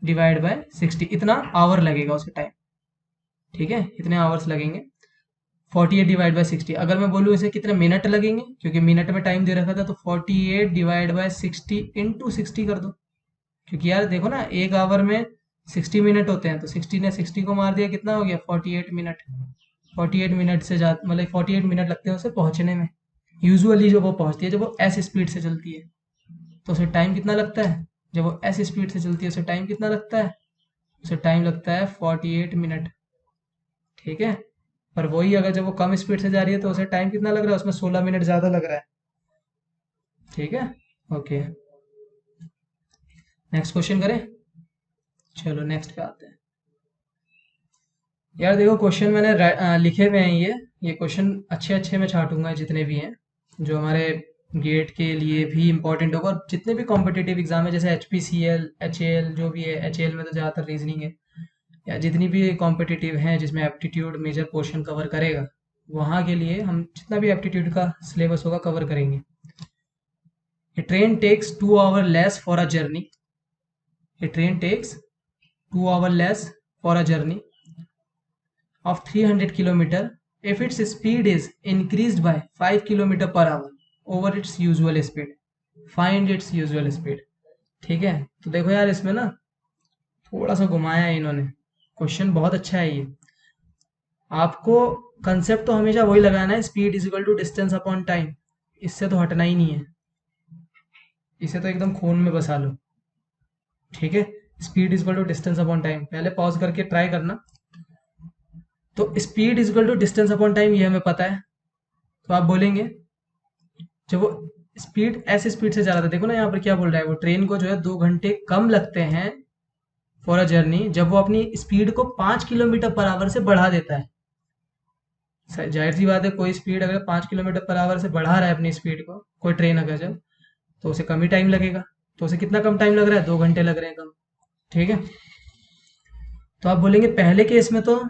डिवाइड बाय 60। इतना आवर लगेगा उसे टाइम, ठीक है, इतने आवर्स लगेंगे 48 डिवाइड बाय 60। अगर मैं बोलूँ इसे कितने मिनट लगेंगे, क्योंकि मिनट में टाइम दे रखा था, तो 48 डिवाइड बाय 60 इंटू 60 कर दो। क्योंकि यार देखो ना, एक आवर में 60 मिनट होते हैं, तो 60 ने 60 को मार दिया, कितना हो गया 48 मिनट। 48 मिनट से ज़्यादा, मतलब 48 मिनट लगते हैं उसे पहुंचने में। यूजुअली जो वो पहुंचती है, जब वो एस स्पीड से चलती है, तो उसे टाइम कितना लगता है, जब वो एस स्पीड से चलती है उसे टाइम कितना लगता है, उसे टाइम लगता है 48 मिनट। ठीक है, पर वही अगर जब वो कम स्पीड से जा रही है तो उसे टाइम कितना लग रहा है, उसमें 16 मिनट ज़्यादा लग रहा है। ठीक है, ओके, नेक्स्ट क्वेश्चन करें। चलो नेक्स्ट पे आते हैं। यार देखो, क्वेश्चन मैंने लिखे हुए हैं, ये क्वेश्चन अच्छे अच्छे मैं छांटूंगा जितने भी हैं, जो हमारे गेट के लिए भी इम्पोर्टेंट होगा, और जितने भी कॉम्पिटिटिव एग्जाम है, जैसे HPCL HAL जो भी है, HAL में तो ज़्यादातर रीजनिंग है, या जितनी भी कॉम्पिटिटिव हैं जिसमें एप्टीट्यूड मेजर पोर्शन कवर करेगा, वहाँ के लिए हम जितना भी एप्टीट्यूड का सिलेबस होगा कवर करेंगे। A train takes 2 hours less for a journey. A train takes 2 hours less for a journey of 300 kilometer if its speed is increased by 5 kilometer per hour over its usual speed. Find its usual speed. ठीक है, तो देखो यार, इसमें ना थोड़ा सा घुमाया है इन्होंने, क्वेश्चन बहुत अच्छा है ये। आपको कंसेप्ट तो हमेशा वही लगाना है, speed is equal to distance upon time, इससे तो हटना ही नहीं है, इसे तो एकदम खून में बसा लो। ठीक है, speed is equal to distance upon time, पहले पॉज करके ट्राई करना। तो speed is equal to distance upon time, ये हमें पता है, तो आप बोलेंगे जब वो स्पीड ऐसे स्पीड से जा रहा था, देखो ना यहाँ पर क्या बोल रहा है, वो ट्रेन को जो है 2 घंटे कम लगते हैं फॉर अ जर्नी, जब वो अपनी स्पीड को 5 किलोमीटर पर आवर से बढ़ा देता है। जाहिर सी बात है, कोई स्पीड अगर 5 किलोमीटर पर आवर से बढ़ा रहा है अपनी स्पीड को, कोई ट्रेन अगर जब, तो उसे कम ही टाइम लगेगा। तो उसे कितना कम टाइम लग रहा है, 2 घंटे लग रहे हैं कम। ठीक है, तो आप बोलेंगे पहले केस में तो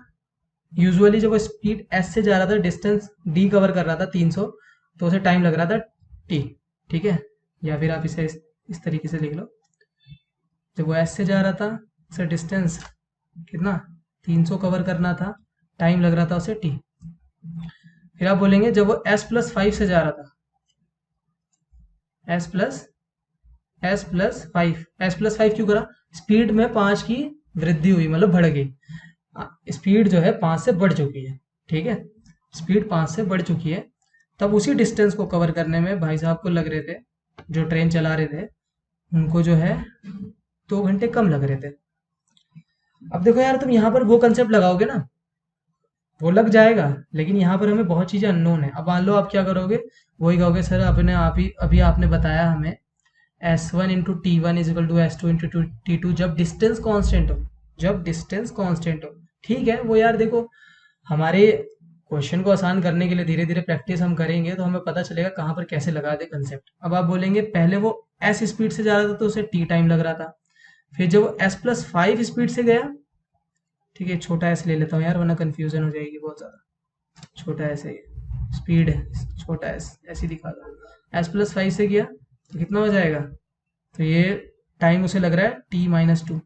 यूजुअली जब वो स्पीड एस से जा रहा था, डिस्टेंस डी कवर कर रहा था 300, तो उसे टाइम लग रहा था टी। ठीक है, या फिर आप इसे इस तरीके से लिख लो, जब वो एस से जा रहा था, उसे डिस्टेंस कितना 300 कवर करना था, टाइम लग रहा था उसे टी। फिर आप बोलेंगे जब वो S+5 से जा रहा था, S+5 क्यों करा, स्पीड में 5 की वृद्धि हुई, मतलब बढ़ गई, स्पीड जो है 5 से बढ़ चुकी है। ठीक है, स्पीड 5 से बढ़ चुकी है, तब उसी डिस्टेंस को कवर करने में भाई साहब को लग रहे थे, जो ट्रेन चला रहे थे उनको जो है 2 घंटे कम लग रहे थे। अब देखो यार, तुम यहाँ पर वो कंसेप्ट लगाओगे ना, वो लग जाएगा, लेकिन यहाँ पर हमें बहुत चीज़ें अननोन है। अब मान लो आप क्या करोगे, वही कहोगे सर अपने आप ही अभी आपने बताया हमें S1 into T one is equal to S2 into T2 जब डिस्टेंस कांस्टेंट हो, जब डिस्टेंस कांस्टेंट हो। ठीक है, वो यार देखो, हमारे क्वेश्चन को आसान करने के लिए धीरे धीरे प्रैक्टिस हम करेंगे तो हमें पता चलेगा कहाँ पर कैसे लगा दे कंसेप्ट। अब आप बोलेंगे पहले वो S स्पीड से जा रहा था तो उसे T टाइम लग रहा था, फिर जब वो S+5 स्पीड से गया ठीक है, छोटा एस ले लेता हूँ यार, वरना कन्फ्यूजन हो जाएगी बहुत ज़्यादा। छोटा एस है, स्पीड है, छोटा एस ऐसे ही दिखा दो। S+5 से किया तो कितना हो जाएगा, तो ये टाइम उसे लग रहा है t-2।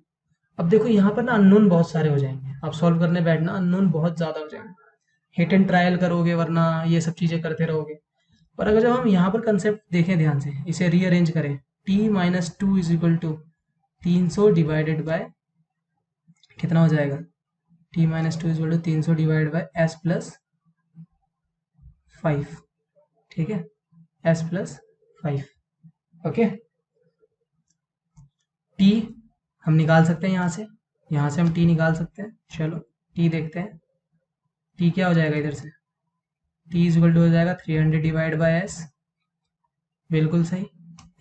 अब देखो यहाँ पर ना अननोन बहुत सारे हो जाएंगे, आप सॉल्व करने बैठना अननोन बहुत ज़्यादा हो जाएंगे, हिट एंड ट्रायल करोगे वरना ये सब चीज़ें करते रहोगे। पर अगर जब हम यहाँ पर कंसेप्ट देखें ध्यान से, इसे रीअरेंज करें, t-2 is equal to 300 divided by कितना हो जाएगा, t-2 is equal to 300 divided by S+5। ठीक है, S+5। ओके, t हम निकाल सकते हैं यहाँ से हम t निकाल सकते हैं। चलो t देखते हैं, t क्या हो जाएगा इधर से, t इज इक्वल टू हो जाएगा 300 डिवाइड बाय s। बिल्कुल सही,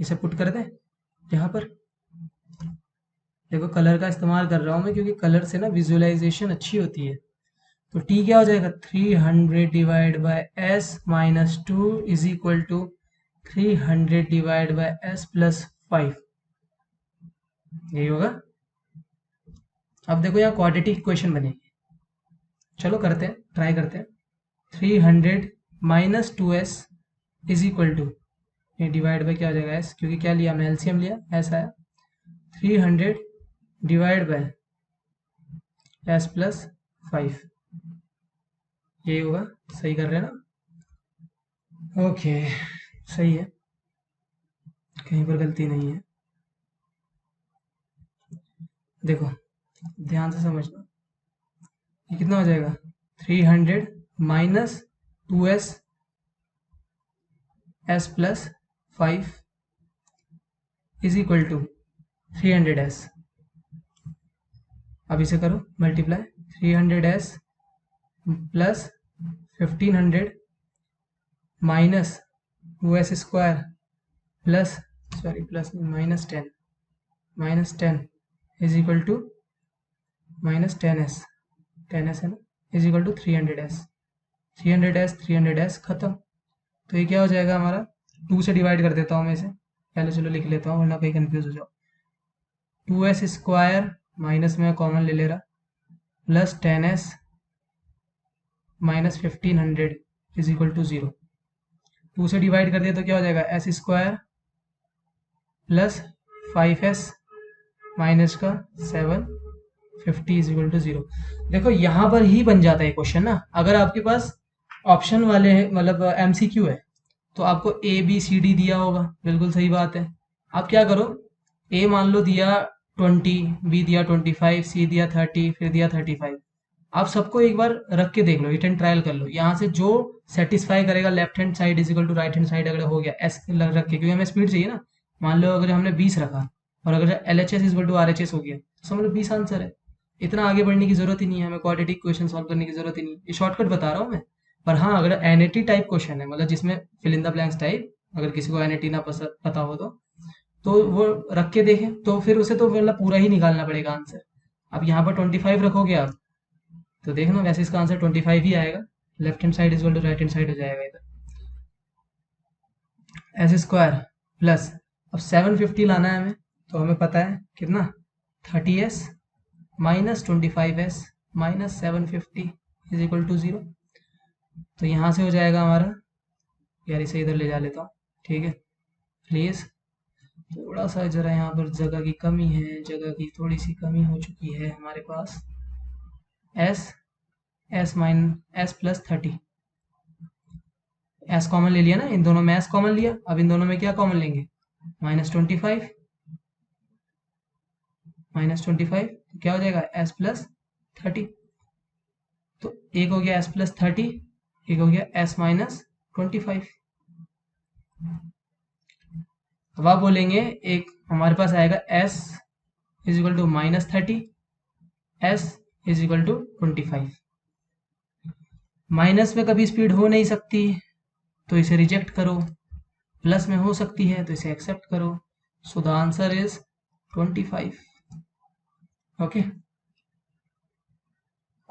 इसे पुट कर दें यहाँ पर। देखो कलर का इस्तेमाल कर रहा हूँ मैं, क्योंकि कलर से ना विजुअलाइजेशन अच्छी होती है। तो t क्या हो जाएगा, 300 divide by s-2 is equal to 300 divide by S+5, यही होगा। अब देखो यहाँ क्वाड्रेटिक इक्वेशन बनेगी, चलो करते हैं, ट्राई करते हैं। 300 minus 2s is equal to, ये डिवाइड बाय क्या हो जाएगा s, क्योंकि क्या लिया हमने, एलसीएम लिया, s आया। 300 डिवाइड बाय S+5, यही होगा। सही कर रहे हैं ना, ओके सही है, कहीं पर गलती नहीं है। देखो ध्यान से समझना, ये कितना हो जाएगा, 300 minus 2s S+5 is equal to 300s। अब इसे करो multiply, 300s plus 1500 minus 2s square plus minus 10 is equal to minus 10s है ना, इज इक्वल टू 300s खत्म। तो ये क्या हो जाएगा हमारा, 2 से डिवाइड कर देता हूँ मैं इसे पहले, चलो लिख लेता हूँ वरना कहीं कंफ्यूज हो जाओ। 2s स्क्वायर माइनस में कॉमन ले ले रहा, plus 10s minus 1500 is equal to 0। 2 से डिवाइड कर दिया तो क्या हो जाएगा, s square plus 5s minus का 750 इज इक्वल टू 0। देखो यहाँ पर ही बन जाता है क्वेश्चन ना, अगर आपके पास ऑप्शन वाले हैं, मतलब MCQ है, तो आपको ABCD दिया होगा, बिल्कुल सही बात है। आप क्या करो, A मान लो दिया 20, B दिया 25, C दिया 30, फिर दिया 35। आप सबको एक बार रख के देख लो, हिट एंड ट्रायल कर लो, यहाँ से जो सेटिस्फाई करेगा left hand side is equal to right hand side, अगर हो गया S रख के, क्योंकि हमें स्पीड चाहिए ना। मान लो अगर हमने 20 रखा और अगर LHS is equal to RHS हो गया, तो समझ लो 20 आंसर है। इतना आगे बढ़ने की जरूरत ही नहीं है, हमें क्वाड्रेटिक क्वेश्चन सॉल्व करने की जरूरत ही नहीं, ये शॉर्टकट बता रहा हूँ मैं। पर हाँ, अगर NAT टाइप क्वेश्चन है, मतलब जिसमें fill in the blanks type, अगर किसी को NAT ना पता हो तो वो रख के देखें, तो फिर उसे तो मतलब पूरा ही निकालना पड़ेगा आंसर। अब यहाँ पर 25 रखोगे आप, तो देखना वैसे इसका आंसर 25 ही आएगा, left hand side is to right hand side हो जाएगा इधर। S स्क्वायर प्लस, अब 750 लाना है हमें, तो हमें पता है कितना, 30s minus 25s minus 750 is equal to 0। तो यहाँ से हो जाएगा हमारा, यार इसे इधर ले जा लेता हूँ, ठीक है प्लीज़। थोड़ा सा जरा यहाँ पर जगह की कमी है, जगह की थोड़ी सी कमी हो चुकी है हमारे पास। S प्लस 30, S कॉमन ले लिया ना, इन दोनों में S कॉमन लिया, अब इन दोनों में क्या कॉमन लेंगे, -25 तो क्या हो जाएगा, S प्लस 30। तो एक हो गया S प्लस 30, एक हो गया S माइनस 25। अब आप बोलेंगे, एक हमारे पास आएगा S is equal to -30, S is equal to 25। Minus में कभी स्पीड हो नहीं सकती तो इसे रिजेक्ट करो, प्लस में हो सकती है तो इसे एक्सेप्ट करो। So the answer is 25। Okay,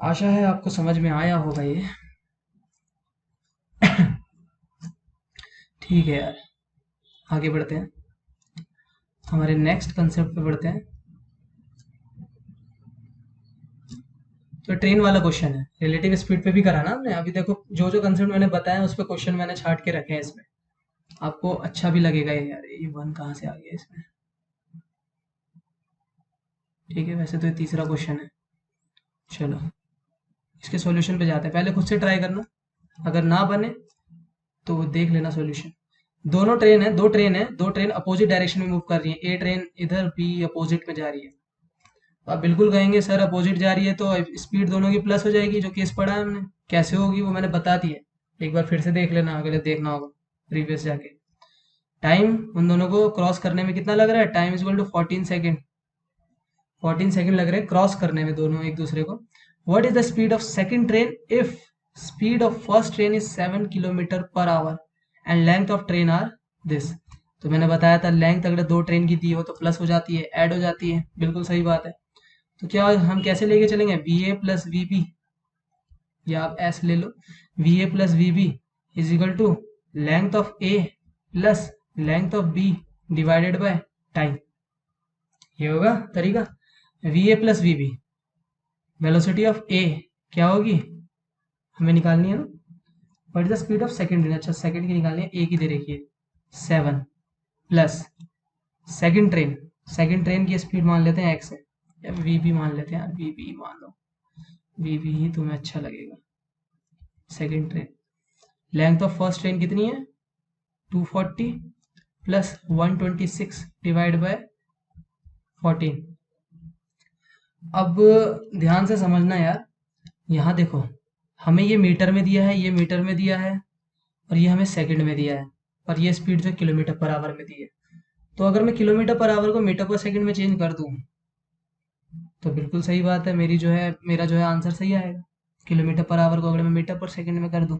आशा है आपको समझ में आया होगा ये। ठीक है यार, आगे बढ़ते हैं, हमारे नेक्स्ट कंसेप्ट पे बढ़ते हैं। तो ट्रेन वाला क्वेश्चन है, रिलेटिव स्पीड पे भी करा ना हमने। अभी देखो जो जो कंसेप्ट मैंने बताया उस पर क्वेश्चन मैंने छाट के रखे हैं इसमें, आपको अच्छा भी लगेगा ये। यार ये वन कहाँ से आ गया इसमें? ठीक है, वैसे तो ये तीसरा क्वेश्चन है। चलो इसके सॉल्यूशन पे जाते हैं, पहले खुद से ट्राई करना, अगर ना बने तो वो देख लेना सॉल्यूशन। दोनों ट्रेन है, दो ट्रेन है, दो ट्रेन अपोजिट डायरेक्शन में मूव कर रही है। ए ट्रेन इधर, बी अपोजिट में जा रही है। तो आप बिल्कुल कहेंगे सर अपोजिट जा रही है तो स्पीड दोनों की प्लस हो जाएगी, जो केस पढ़ा है हमने। कैसे होगी वो मैंने बता दी है, एक बार फिर से देख लेना अगर देखना होगा प्रीवियस जाके। टाइम उन दोनों को क्रॉस करने में कितना लग रहा है? Time is equal to 14 second. 14 second लग रहे हैं क्रॉस करने में दोनों एक दूसरे को। What is the speed of second train if speed of first train is 7 kilometre per hour and length of train are this. तो मैंने बताया था लेंथ अगर दो ट्रेन की दी हो तो प्लस हो जाती है, ऐड हो जाती है, बिल्कुल सही बात है। तो क्या हम कैसे लेके चलेंगे? V A plus V B, या आप एस ले लो। V A plus V B is equal to length of A plus length of B divided by time. ये होगा तरीका। V A plus V B, velocity of A क्या होगी हमें निकालनी है ना। What is the speed of second train? अच्छा सेकंड की निकालनी है, ए की दे रखी है 7 प्लस सेकंड ट्रेन की स्पीड मान लेते हैं एक्स है, या वी बी मान लेते हैं यार, वी बी मान लो, वी बी ही तुम्हें अच्छा लगेगा। Second train, length of first train कितनी है? 240 प्लस 126 डिवाइड बाय 14। अब ध्यान से समझना यार, यहाँ देखो हमें ये मीटर में दिया है, ये मीटर में दिया है, और ये हमें सेकंड में दिया है, और ये स्पीड जो किलोमीटर पर आवर में दी है। तो अगर मैं किलोमीटर पर आवर को मीटर पर सेकंड में चेंज कर दूं तो बिल्कुल सही बात है, मेरा जो है आंसर सही आएगा। किलोमीटर पर आवर को अगर मैं मीटर पर सेकंड में कर दूं,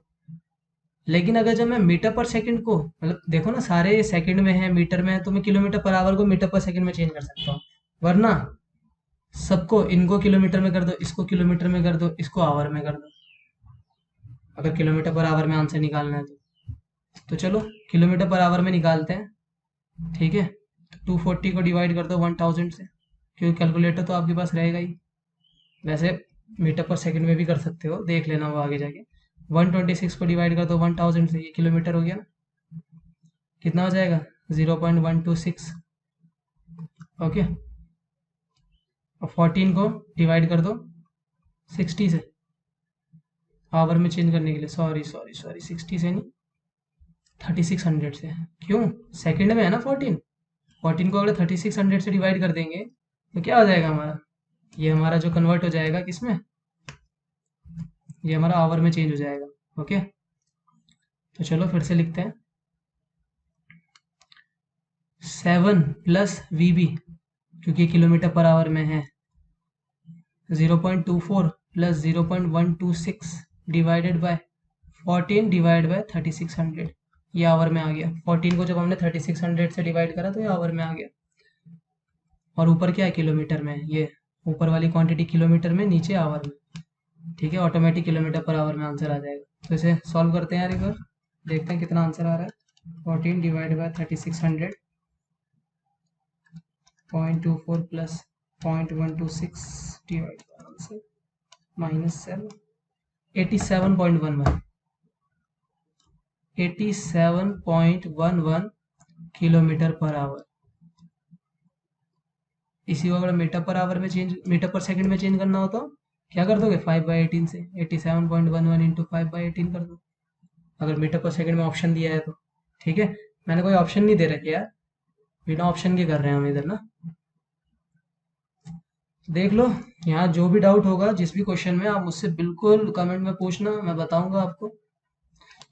लेकिन अगर जब मैं मीटर पर सेकंड को, मतलब देखो ना सारे सेकंड में है, मीटर में है, तो मैं किलोमीटर पर आवर को मीटर पर सेकंड में चेंज कर सकता हूँ। वरना सबको, इनको किलोमीटर में कर दो, इसको किलोमीटर में कर दो, इसको आवर में कर दो, अगर किलोमीटर पर आवर में आंसर निकालना है तो चलो किलोमीटर पर आवर में निकालते हैं। ठीक है, 240 को डिवाइड कर दो 1000 से, क्योंकि कैलकुलेटर तो आपके पास रहेगा ही। वैसे मीटर पर सेकंड में भी कर सकते हो, देख लेना वो आगे जाके। 126 को डिवाइड कर दो 1000 से, ये किलोमीटर हो गया ना। कितना हो जाएगा? 0.126। ओके, और 14 को डिवाइड कर दो 60 से, आवर में चेंज करने के लिए। सॉरी 60 से नहीं, 3600 से। क्यों? सेकंड में है ना 14 को अगर 3600 से डिवाइड कर देंगे तो क्या हो जाएगा हमारा? ये हमारा जो कन्वर्ट हो जाएगा किसमें? ये हमारा आवर में चेंज हो जाएगा। ओके, तो चलो फिर से लिखते हैं। 7 प्लस वी बी, क्योंकि किलोमीटर पर आवर में है, 0.24 plus 0.126 divided by 14 divide by 3600, ये आवर में आ गया। 14 को जब हमने 3600 से डिवाइड करा तो ये आवर में आ गया, और ऊपर क्या है? किलोमीटर में। ये ऊपर वाली क्वांटिटी किलोमीटर में, नीचे आवर में। ठीक है, ऑटोमेटिक किलोमीटर पर आवर में आंसर आ जाएगा। तो इसे सॉल्व करते हैं यार एक बार, देखते हैं कितना आंसर आ रहा है। 14 divide by 3600, 0.24 plus 0.126 divide by answer -7, 87.11 87.11 kilometre per our. इसी को अगर मीटर पर सेकंड में चेंज करना हो तो क्या कर दोगे? 5/18 से 87.11 इंटू 5/18 कर दो, अगर मीटर पर सेकंड में ऑप्शन दिया है तो। ठीक है, मैंने कोई ऑप्शन नहीं दे रखे यार, बिना ऑप्शन के कर रहे हैं हम इधर ना। देख लो, यहाँ जो भी डाउट होगा जिस भी क्वेश्चन में, आप मुझसे बिल्कुल कमेंट में पूछना, मैं बताऊंगा आपको।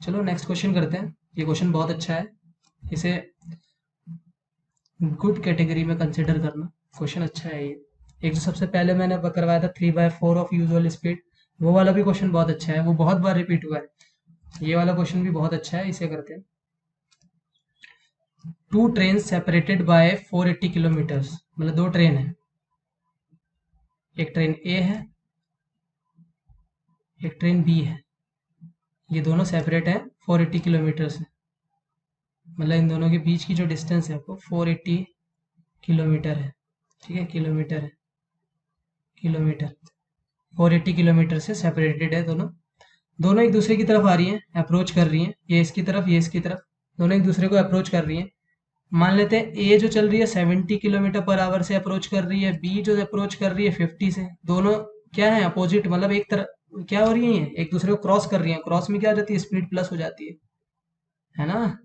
चलो नेक्स्ट क्वेश्चन करते हैं। ये क्वेश्चन बहुत अच्छा है, इसे गुड कैटेगरी में कंसिडर करना, क्वेश्चन अच्छा है ये। एक जो सबसे पहले मैंने करवाया था 3/4 ऑफ यूजुअल स्पीड, वो वाला भी क्वेश्चन बहुत अच्छा है, वो बहुत बार रिपीट हुआ है। ये वाला क्वेश्चन भी बहुत अच्छा है, इसे करते हैं। 2 ट्रेन सेपरेटेड बाय 480 किलोमीटर्स, मतलब दो ट्रेन है, एक ट्रेन ए है, एक ट्रेन बी है, ये दोनों सेपरेट है 480 किलोमीटर से, मतलब इन दोनों के बीच की जो डिस्टेंस है वो 480 किलोमीटर है। ठीक है, किलोमीटर है, किलोमीटर। 480 किलोमीटर से सेपरेटेड है दोनों। दोनों एक दूसरे की तरफ आ रही हैं, अप्रोच कर रही हैं, ये इसकी तरफ, ये इसकी तरफ, दोनों एक दूसरे को अप्रोच कर रही हैं। मान लेते हैं ए जो चल रही है 70 किलोमीटर पर आवर से अप्रोच कर रही है, बी जो अप्रोच कर रही है 50 से। दोनों क्या है, अपोजिट, मतलब एक तरह क्या हो रही है, ये एक दूसरे को क्रॉस कर रही है। क्रॉस में क्या हो जाती है, स्पीड प्लस हो जाती है ना।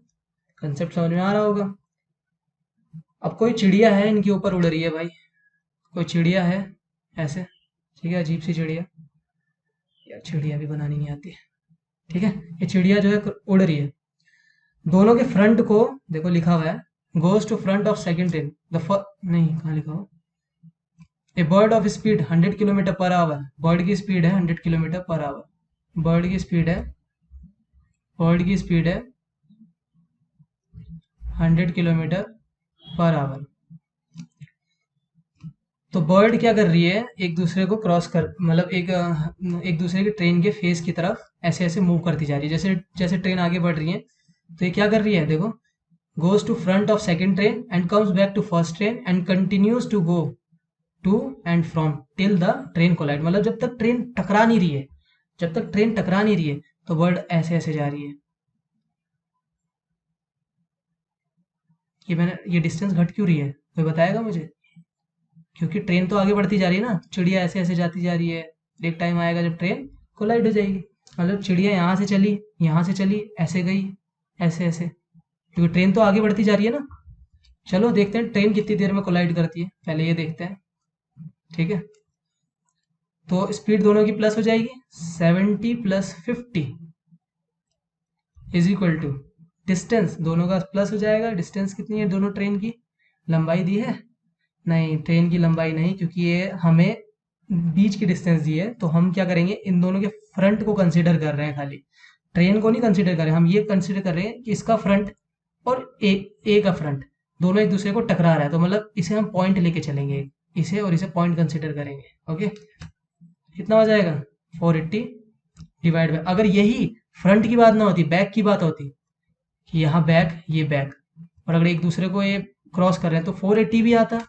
कंसेप्ट समझ में आ रहा होगा। अब कोई चिड़िया है इनके ऊपर उड़ रही है भाई, कोई चिड़िया है ऐसे, ठीक है, अजीब सी चिड़िया, यार चिड़िया भी बनानी नहीं आती, ठीक है। ये चिड़िया जो है उड़ रही है, दोनों के फ्रंट को देखो लिखा हुआ है, goes to front of second train नहीं, कहाँ लिखा हुआ, a bird of speed 100 kilometre per hour. Bird की स्पीड है 100 किलोमीटर पर आवर। बर्ड की स्पीड है, बर्ड की स्पीड है 100 किलोमीटर पर आवर। तो बर्ड क्या कर रही है, एक दूसरे को क्रॉस कर, मतलब एक दूसरे के ट्रेन के फेस की तरफ ऐसे ऐसे मूव करती जा रही है, जैसे जैसे ट्रेन आगे बढ़ रही है। तो ये क्या कर रही है, देखो, goes to front of second train and comes back to first train and continues to go to and from till the train collide। मतलब जब तक ट्रेन टकरा नहीं रही है, जब तक ट्रेन टकरा नहीं रही है, तो बर्ड ऐसे ऐसे जा रही है। ये डिस्टेंस घट क्यों रही है, कोई बताएगा मुझे? क्योंकि ट्रेन तो आगे बढ़ती जा रही है ना, चिड़िया ऐसे ऐसे जाती जा रही है। एक टाइम आएगा जब ट्रेन कोलाइड हो जाएगी, मतलब चिड़िया यहाँ से चली, यहाँ से चली, ऐसे गई, ऐसे ऐसे, क्योंकि ट्रेन तो आगे बढ़ती जा रही है ना। चलो देखते हैं ट्रेन कितनी देर में कोलाइड करती है, पहले ये देखते हैं, ठीक है। तो स्पीड दोनों की प्लस हो जाएगी, 70 plus 50 is equal to distance, दोनों का प्लस हो जाएगा। डिस्टेंस कितनी है दोनों ट्रेन की, लंबाई दी है, नहीं ट्रेन की लंबाई नहीं, क्योंकि ये हमें बीच की डिस्टेंस दी है। तो हम क्या करेंगे, इन दोनों के फ्रंट को कंसीडर कर रहे हैं, खाली ट्रेन को नहीं कंसीडर कर रहे हैं हम। ये कंसीडर कर रहे हैं कि इसका फ्रंट और ए का फ्रंट दोनों एक दूसरे को टकरा रहा है, तो मतलब इसे हम पॉइंट लेके चलेंगे, इसे और इसे पॉइंट कंसीडर करेंगे। ओके, कितना हो जाएगा, 480 डिवाइड बाय, अगर यही फ्रंट की बात ना होती, बैक की बात होती, कि यहाँ बैक, ये बैक, और अगर एक दूसरे को ये क्रॉस कर रहे हैं, तो 480 भी आता,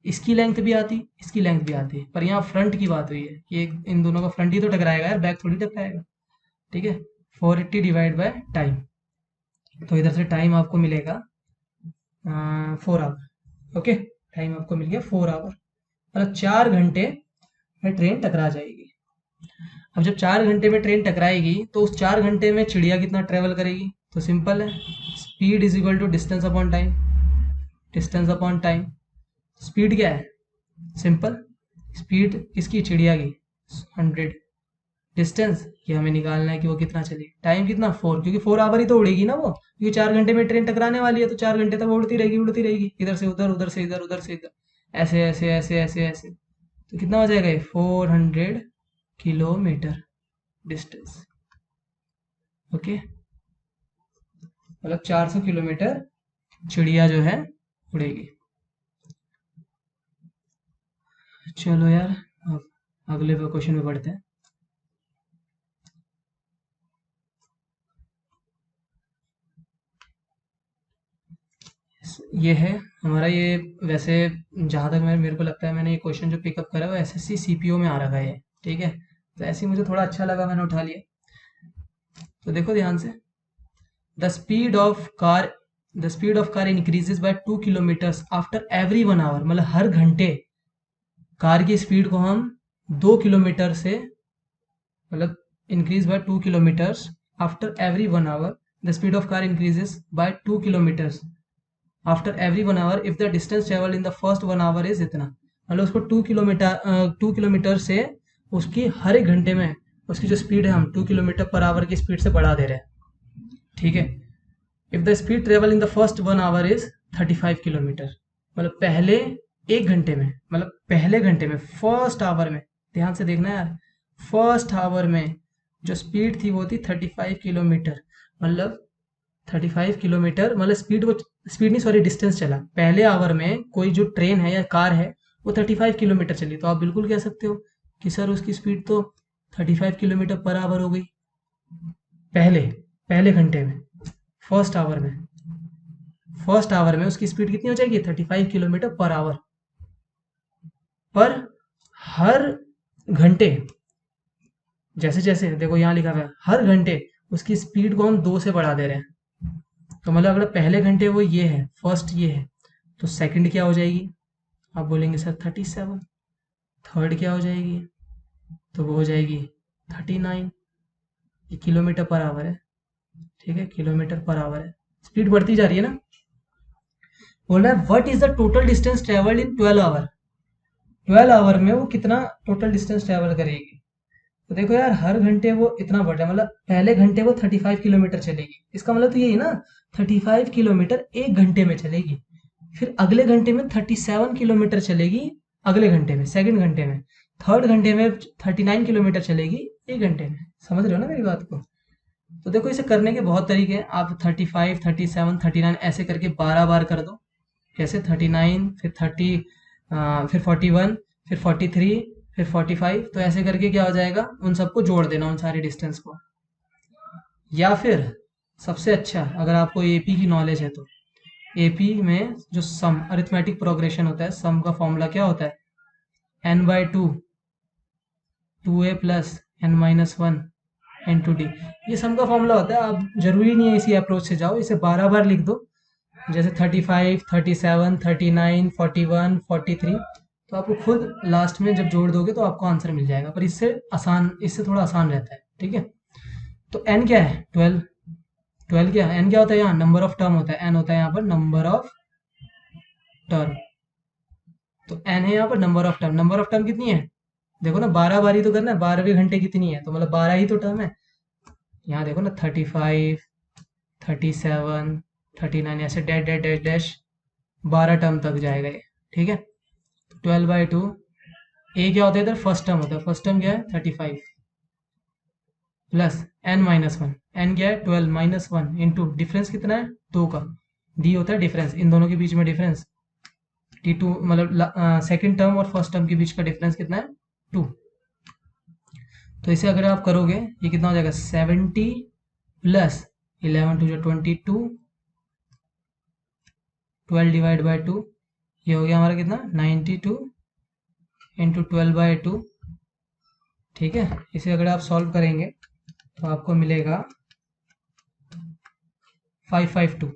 इसकी लेंथ भी आती, इसकी लेंथ भी आती, पर यहाँ फ्रंट की बात हुई है कि इन दोनों का फ्रंट ही तो टकराएगा यार, बैक थोड़ी टकराएगा, ठीक है। 480 डिवाइड बाय टाइम, तो इधर से टाइम आपको मिलेगा 4 आवर। ओके, टाइम आपको मिल गया 4 आवर, मतलब 4 घंटे में ट्रेन टकरा जाएगी। अब जब 4 घंटे में ट्रेन टकराएगी, तो उस 4 घंटे में चिड़िया कितना ट्रेवल करेगी, तो सिंपल है, speed is equal to distance upon time. Distance upon time, speed क्या है, सिंपल, स्पीड किसकी, चिड़िया की 100, डिस्टेंस ये हमें निकालना है कि वो कितना चली, टाइम कितना 4, क्योंकि 4 आवर ही तो उड़ेगी ना वो, क्योंकि 4 घंटे में ट्रेन टकराने वाली है, तो 4 घंटे तक वो उड़ती रहेगी, उड़ती रहेगी, इधर से उधर, उधर से इधर, उधर से इधर, ऐसे ऐसे ऐसे ऐसे ऐसे। तो कितना हो जाएगा ये, 400 किलोमीटर डिस्टेंस। ओके, मतलब 400 किलोमीटर चिड़िया जो है उड़ेगी। चलो यार, अब अगले क्वेश्चन में बढ़ते हैं। ये है हमारा, ये वैसे जहाँ तक मेरे को लगता है, मैंने ये क्वेश्चन जो पिकअप करा है वो एसएससी सीपीओ में आ रखा है ये, ठीक है। तो ऐसे ही मुझे थोड़ा अच्छा लगा, मैंने उठा लिया। तो देखो ध्यान से, the speed of car the speed of car increases by 2 kilometres after every 1 hour. मतलब हर घंटे कार की स्पीड को हम 2 किलोमीटर से, मतलब increase by 2 kilometres after every 1 hour. The speed of car increases by 2 kilometres after every 1 hour if the distance travel in the first 1 hour is इतना। मतलब उसको 2 किलोमीटर से उसकी हर एक घंटे में उसकी जो स्पीड है, हम 2 किलोमीटर पर आवर की स्पीड से बढ़ा दे रहे हैं, ठीक है। If the speed travel in the first 1 hour is 35 kilometre, मतलब पहले एक घंटे में, मतलब पहले घंटे में, फर्स्ट आवर में, ध्यान से देखना यार, फर्स्ट आवर में जो स्पीड थी वो थी 35 किलोमीटर। मतलब 35 किलोमीटर, मतलब स्पीड नहीं, सॉरी, डिस्टेंस चला। पहले आवर में कोई जो ट्रेन है या कार है वो 35 किलोमीटर चली, तो आप बिल्कुल कह सकते हो कि सर उसकी स्पीड तो 35 किलोमीटर पर आवर हो गई पहले पहले घंटे में, फर्स्ट आवर में। फर्स्ट आवर में उसकी स्पीड कितनी हो जाएगी, 35 किलोमीटर पर आवर। पर हर घंटे, जैसे जैसे देखो यहाँ लिखा हुआ है हर घंटे उसकी स्पीड को हम 2 से बढ़ा दे रहे हैं। तो मतलब अगर पहले घंटे वो ये है, फर्स्ट ये है, तो सेकंड क्या हो जाएगी? आप बोलेंगे सर 37। थर्ड क्या हो जाएगी? तो वो हो जाएगी 39। ये किलोमीटर पर आवर है, ठीक है, किलोमीटर पर आवर है, स्पीड बढ़ती जा रही है ना। बोल रहा है what is the total distance travelled in 12 hour. 12 hour में वो कितना टोटल डिस्टेंस ट्रेवल करेगी? तो देखो यार, हर घंटे वो इतना बढ़ रहा है, मतलब पहले घंटे वो 35 किलोमीटर चलेगी, इसका मतलब तो यही ना, 35 किलोमीटर एक घंटे में चलेगी। फिर अगले घंटे में 37 किलोमीटर चलेगी, अगले घंटे में, सेकंड घंटे में। थर्ड घंटे में 39 किलोमीटर चलेगी एक घंटे में। समझ रहे हो ना मेरी बात को? तो देखो, इसे करने के बहुत तरीके हैं। आप 35, 37, 39 ऐसे करके 12 बार कर दो। कैसे? 39, फिर 30, फिर 41, फिर 43, फिर 45। तो ऐसे करके क्या हो जाएगा, उन सबको जोड़ देना, उन सारी डिस्टेंस को। या फिर सबसे अच्छा, अगर आपको एपी की नॉलेज है तो एपी में जो सम अरिथमेटिक प्रोग्रेशन होता है, सम का फॉर्मूला क्या होता है? n/2 2a plus n-1 n/2d। ये सम का फॉर्मूला होता है। आप जरूरी नहीं है इसी अप्रोच से जाओ, इसे 12 बार लिख दो, जैसे 35, 37, 39, 41, 43। तो आपको खुद लास्ट में जब जोड़ दोगे तो आपको आंसर मिल जाएगा, पर इससे थोड़ा आसान रहता है, ठीक है। तो n क्या है? 12। 12 क्या है? n क्या होता है? यहाँ नंबर ऑफ टर्म होता है, n होता है यहाँ पर नंबर ऑफ टर्म। तो n है यहाँ पर number of term. Number of term कितनी है? देखो ना, 12 बारी तो करना है, 12वें घंटे कितनी है, तो मतलब 12 ही तो टर्म है। यहाँ देखो ना, 35, 37, 39, ऐसे dash dash dash dash 12 term तक जाएगा ये, ठीक है। 12/2 ए क्या होता है इधर? फर्स्ट टर्म होता है। फर्स्ट टर्म क्या है? 35 प्लस n-1। n क्या है? 12 -1 इंटू डिफरेंस कितना है? 2 का। डी होता है डिफरेंस, इन दोनों के बीच में डिफरेंस। t2 मतलब सेकंड टर्म और फर्स्ट टर्म के बीच का डिफरेंस कितना है? 2। तो इसे अगर आप करोगे, ये कितना हो जाएगा? 70 प्लस 11 2 22, 12 डिवाइड बाई 2, ये हो गया हमारा कितना? 92 इंटू 12/2, ठीक है। इसे अगर आप सॉल्व करेंगे तो आपको मिलेगा 552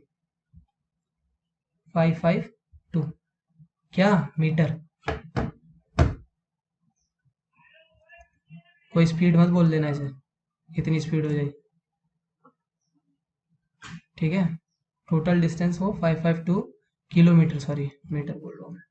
क्या मीटर। कोई स्पीड मत बोल देना इसे, कितनी स्पीड हो जाएगी, ठीक है। टोटल डिस्टेंस वो 552 किलोमीटर, सॉरी मीटर बोल रहा हूँ मैं,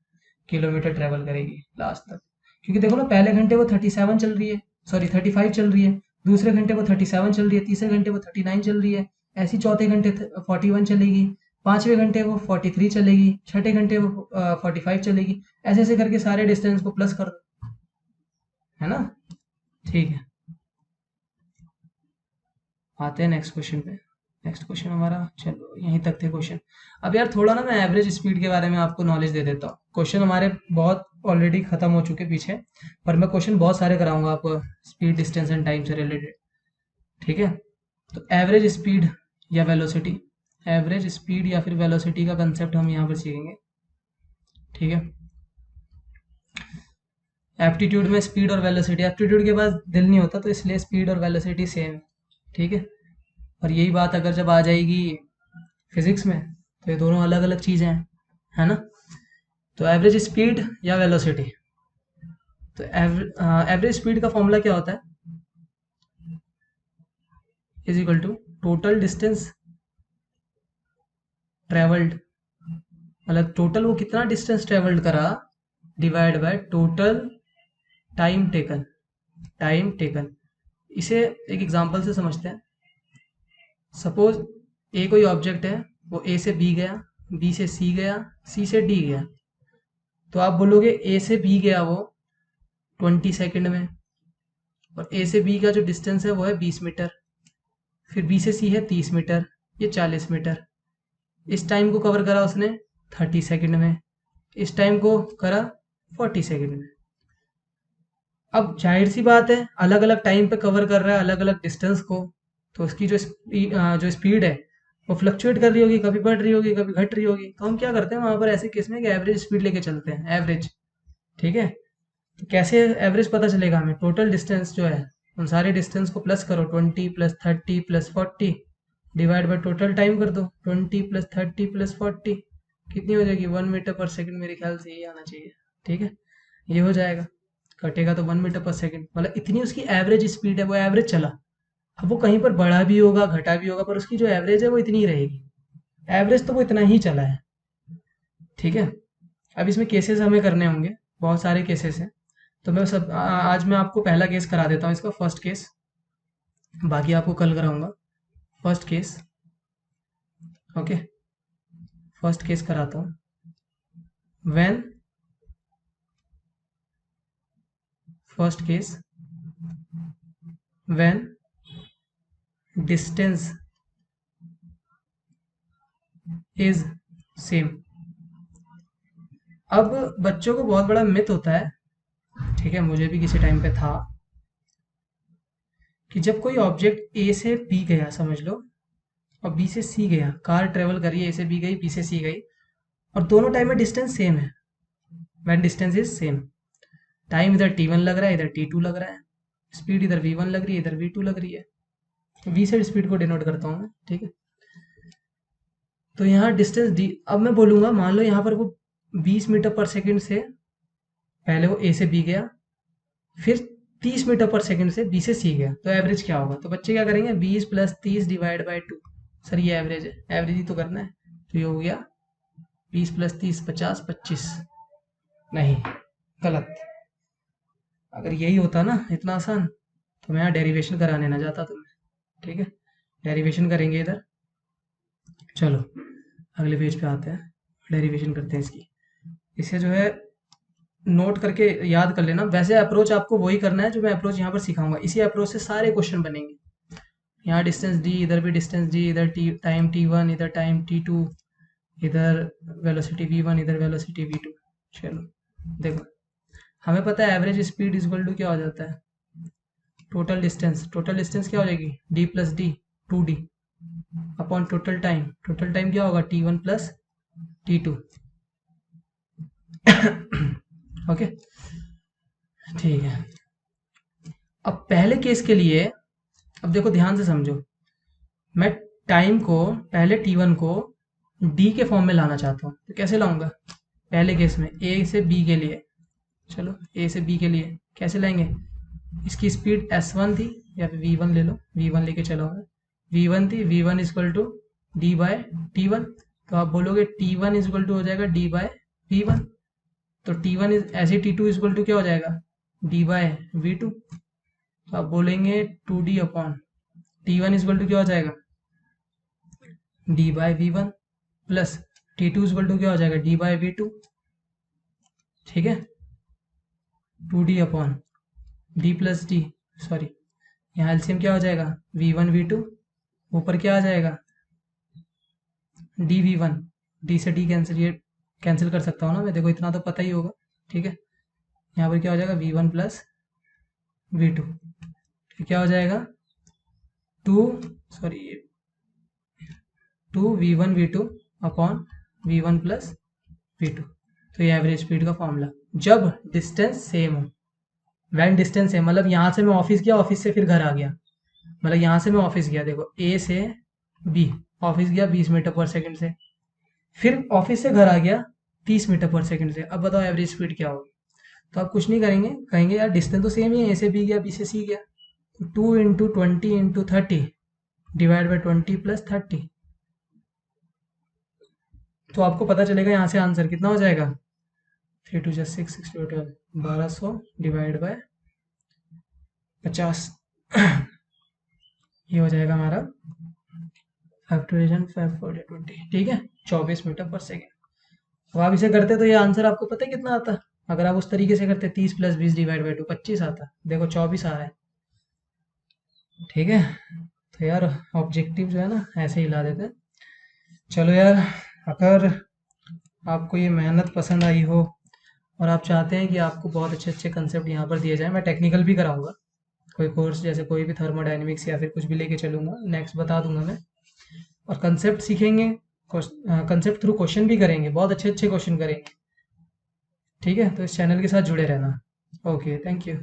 किलोमीटर ट्रेवल करेगी लास्ट तक। क्योंकि देखो ना, पहले घंटे वो 37 चल रही है, सॉरी 35 चल रही है, दूसरे घंटे वो 37 चल रही है, तीसरे घंटे वो 39 चल रही है, ऐसी चौथे घंटे 41 चलेगी, पांचवें घंटे वो 43 चलेगी, छठे घंटे वो 45 चलेगी। ऐसे ऐसे करके सारे डिस्टेंस को प्लस कर दो, है ना। ठीक है, आते हैं नेक्स्ट क्वेश्चन पे। नेक्स्ट क्वेश्चन हमारा, चलो यहीं तक थे क्वेश्चन। अब यार थोड़ा ना मैं एवरेज स्पीड के बारे में आपको नॉलेज दे देता हूँ। क्वेश्चन हमारे बहुत ऑलरेडी खत्म हो चुके पीछे, पर मैं क्वेश्चन बहुत सारे कराऊंगा आपको स्पीड, डिस्टेंस एंड टाइम से रिलेटेड, ठीक है। तो एवरेज स्पीड या वेलोसिटी, एवरेज स्पीड या फिर वेलोसिटी का कंसेप्ट हम यहाँ पर सीखेंगे, ठीक है। एप्टीट्यूड में स्पीड और वेलोसिटी, एप्टीट्यूड के पास दिल नहीं होता, तो इसलिए स्पीड और वेलोसिटी सेम है, ठीक है। और यही बात अगर जब आ जाएगी फिजिक्स में, तो ये दोनों अलग अलग चीज़ें हैं, है ना। तो एवरेज स्पीड या वेलोसिटी, तो एवरेज स्पीड का फॉर्मूला क्या होता है? Is equal to total distance travelled, मतलब टोटल वो कितना डिस्टेंस ट्रेवल्ड करा, divide by total time taken. Time taken, इसे एक एग्जांपल से समझते हैं। सपोज ए कोई ऑब्जेक्ट है, वो ए से बी गया, बी से सी गया, सी से डी गया। तो आप बोलोगे ए से बी गया वो 20 सेकंड में, और ए से बी का जो डिस्टेंस है वो है 20 मीटर, फिर बी से सी है 30 मीटर, ये 40 मीटर। इस टाइम को कवर करा उसने 30 सेकंड में, इस टाइम को करा 40 सेकंड में। अब जाहिर सी बात है, अलग अलग टाइम पे कवर कर रहा है अलग अलग डिस्टेंस को, तो उसकी जो स्पीड है वो फ्लक्चुएट कर रही होगी, कभी बढ़ रही होगी, कभी घट रही होगी। तो हम क्या करते हैं वहां पर ऐसे केस में कि एवरेज स्पीड लेके चलते हैं, एवरेज, ठीक है। तो कैसे एवरेज पता चलेगा हमें? टोटल डिस्टेंस जो है उन सारे डिस्टेंस को प्लस करो, 20 plus 30 plus 40 divide by total time कर दो, 20 प्लस 30 प्लस 40 कितनी हो जाएगी? 1 मीटर पर सेकंड, मेरे ख्याल से ये आना चाहिए। ठीक है, ये हो जाएगा, कटेगा तो 1 मीटर पर सेकंड, मतलब इतनी उसकी एवरेज स्पीड है, वो एवरेज चला। अब वो कहीं पर बढ़ा भी होगा घटा भी होगा, पर उसकी जो एवरेज है वो इतनी ही रहेगी। एवरेज तो वो इतना ही चला है। ठीक है, अब इसमें केसेस हमें करने होंगे, बहुत सारे केसेस हैं। तो मैं आज मैं आपको पहला केस करा देता हूँ, इसका फर्स्ट केस, बाकी आपको कल कराऊंगा। First case, okay, first case कराता हूँ। When, first case, when distance is same. अब बच्चों को बहुत बड़ा मिथ होता है, ठीक है, मुझे भी किसी टाइम पे था, कि जब कोई ऑब्जेक्ट ए से बी गया समझ लो, और बी से सी गया, कार ट्रेवल करी, ए से बी गई, बी से सी गई, और दोनों टाइम में डिस्टेंस सेम है, when distance is same, time इधर t1 लग रहा है, इधर t2 लग रहा है, स्पीड इधर v1 लग रही है, इधर v2 लग रही है, v से स्पीड को डिनोट करता हूँ मैं। ठीक है, तो यहाँ डिस्टेंस d, अब मैं बोलूंगा मान लो यहाँ पर वो 20 मीटर पर सेकंड से, पहले वो a से b गया, फिर 30 मीटर पर सेकंड से b से c गया, तो एवरेज क्या होगा? तो बच्चे क्या करेंगे, 20 प्लस 30 डिवाइड बाई 2। सर ये एवरेज है, एवरेज ही तो करना है, तो ये हो गया 20 प्लस 30 50 25। नहीं, गलत। अगर यही होता ना इतना आसान, तो मैं यहाँ डेरिवेशन कराने ना जाता तुम्हें। ठीक है, डेरिवेशन करेंगे इधर। चलो अगले पेज पे आते हैं, डेरिवेशन करते हैं इसकी। इसे जो है नोट करके याद कर लेना। वैसे अप्रोच आपको वही करना है जो मैं अप्रोच यहाँ पर सिखाऊंगा, इसी अप्रोच से सारे क्वेश्चन बनेंगे। यहाँ डिस्टेंस डी, इधर भी डिस्टेंस डी, इधर टाइम t1, इधर टाइम t2, इधर वेलोसिटी v1, इधर वेलोसिटी v2। चलो देखो, हमें पता है एवरेज स्पीड इक्वल टू क्या हो जाता है, टोटल डिस्टेंस। टोटल डिस्टेंस क्या हो जाएगी, d plus D, 2d upon total time. Total time क्या होगा, t1 प्लस t2। ओके, ठीक है। अब पहले केस के लिए, अब देखो ध्यान से समझो, मैं टाइम को, पहले t1 को d के फॉर्म में लाना चाहता हूँ, तो कैसे लाऊंगा? पहले केस में a से b के लिए, चलो a से b के लिए कैसे लाएंगे? इसकी स्पीड s1 थी, या फिर v1 ले लो, v1 लेके चलो, v1 थी, v1 equal to D bye t1, तो आप बोलोगे t1 इक्वल टू हो जाएगा d बाय v1, तो t1 ऐसे t2 इक्वल टू क्या हो जाएगा, d बाय v2, तो आप बोलेंगे 2d upon t1 equal to क्या हो जाएगा, d by v1, plus t2 equal to क्या हो जाएगा, d बाय v2। ठीक है, 2d upon d plus D, sorry यहाँ एलसीएम क्या हो जाएगा, v1 v2, ऊपर क्या आ जाएगा, dv1, d से d कैंसिल, ये कैंसिल कर सकता हूँ ना मैं, देखो इतना तो पता ही होगा। ठीक है, यहाँ पर क्या हो जाएगा, v1 प्लस v2, क्या हो जाएगा, 2v1 v2 upon v1 plus v2। तो ये एवरेज स्पीड का फॉर्मूला, जब डिस्टेंस सेम हो, वैन डिस्टेंस सेम, मतलब यहाँ से मैं ऑफिस गया, ऑफिस से फिर घर आ गया, मतलब यहाँ से मैं ऑफिस गया, देखो ए से बी, ऑफिस गया 20 मीटर पर सेकंड से, फिर ऑफिस से घर आ गया 30 मीटर पर सेकंड से। अब बताओ एवरेज स्पीड क्या होगी? तो आप कुछ नहीं करेंगे, कहेंगे यार डिस्टेंस तो सेम ही है, ए से बी गया, बी से सी गया, तो 2 into 20 into 30 divide by 20 plus 30, तो आपको पता चलेगा यहाँ से आंसर कितना हो जाएगा, 3 2 6 6 2 12, 1200 डिवाइड बाय 50, ये हो जाएगा हमारा फैक्टराइजेशन 5 4 20। ठीक है, 24 मीटर पर सेकेंड। अब आप इसे करते तो ये आंसर आपको पता है कितना आता? अगर आप उस तरीके से करते 30 प्लस 20 डिवाइड बाई 2, 25 आता। देखो 24 आ रहा है। ठीक है, तो यार ऑब्जेक्टिव जो है ना ऐसे ही ला देते हैं। चलो यार, अगर आपको ये मेहनत पसंद आई हो और आप चाहते हैं कि आपको बहुत अच्छे अच्छे कंसेप्ट यहाँ पर दिए जाए, मैं टेक्निकल भी कराऊंगा, कोई कोर्स जैसे कोई भी थर्मोडाइनमिक्स या फिर कुछ भी लेके चलूंगा, नेक्स्ट बता दूंगा मैं। और कंसेप्ट सीखेंगे, कंसेप्ट थ्रू क्वेश्चन भी करेंगे, बहुत अच्छे अच्छे क्वेश्चन करेंगे। ठीक है, तो इस चैनल के साथ जुड़े रहना। Okay, thank you.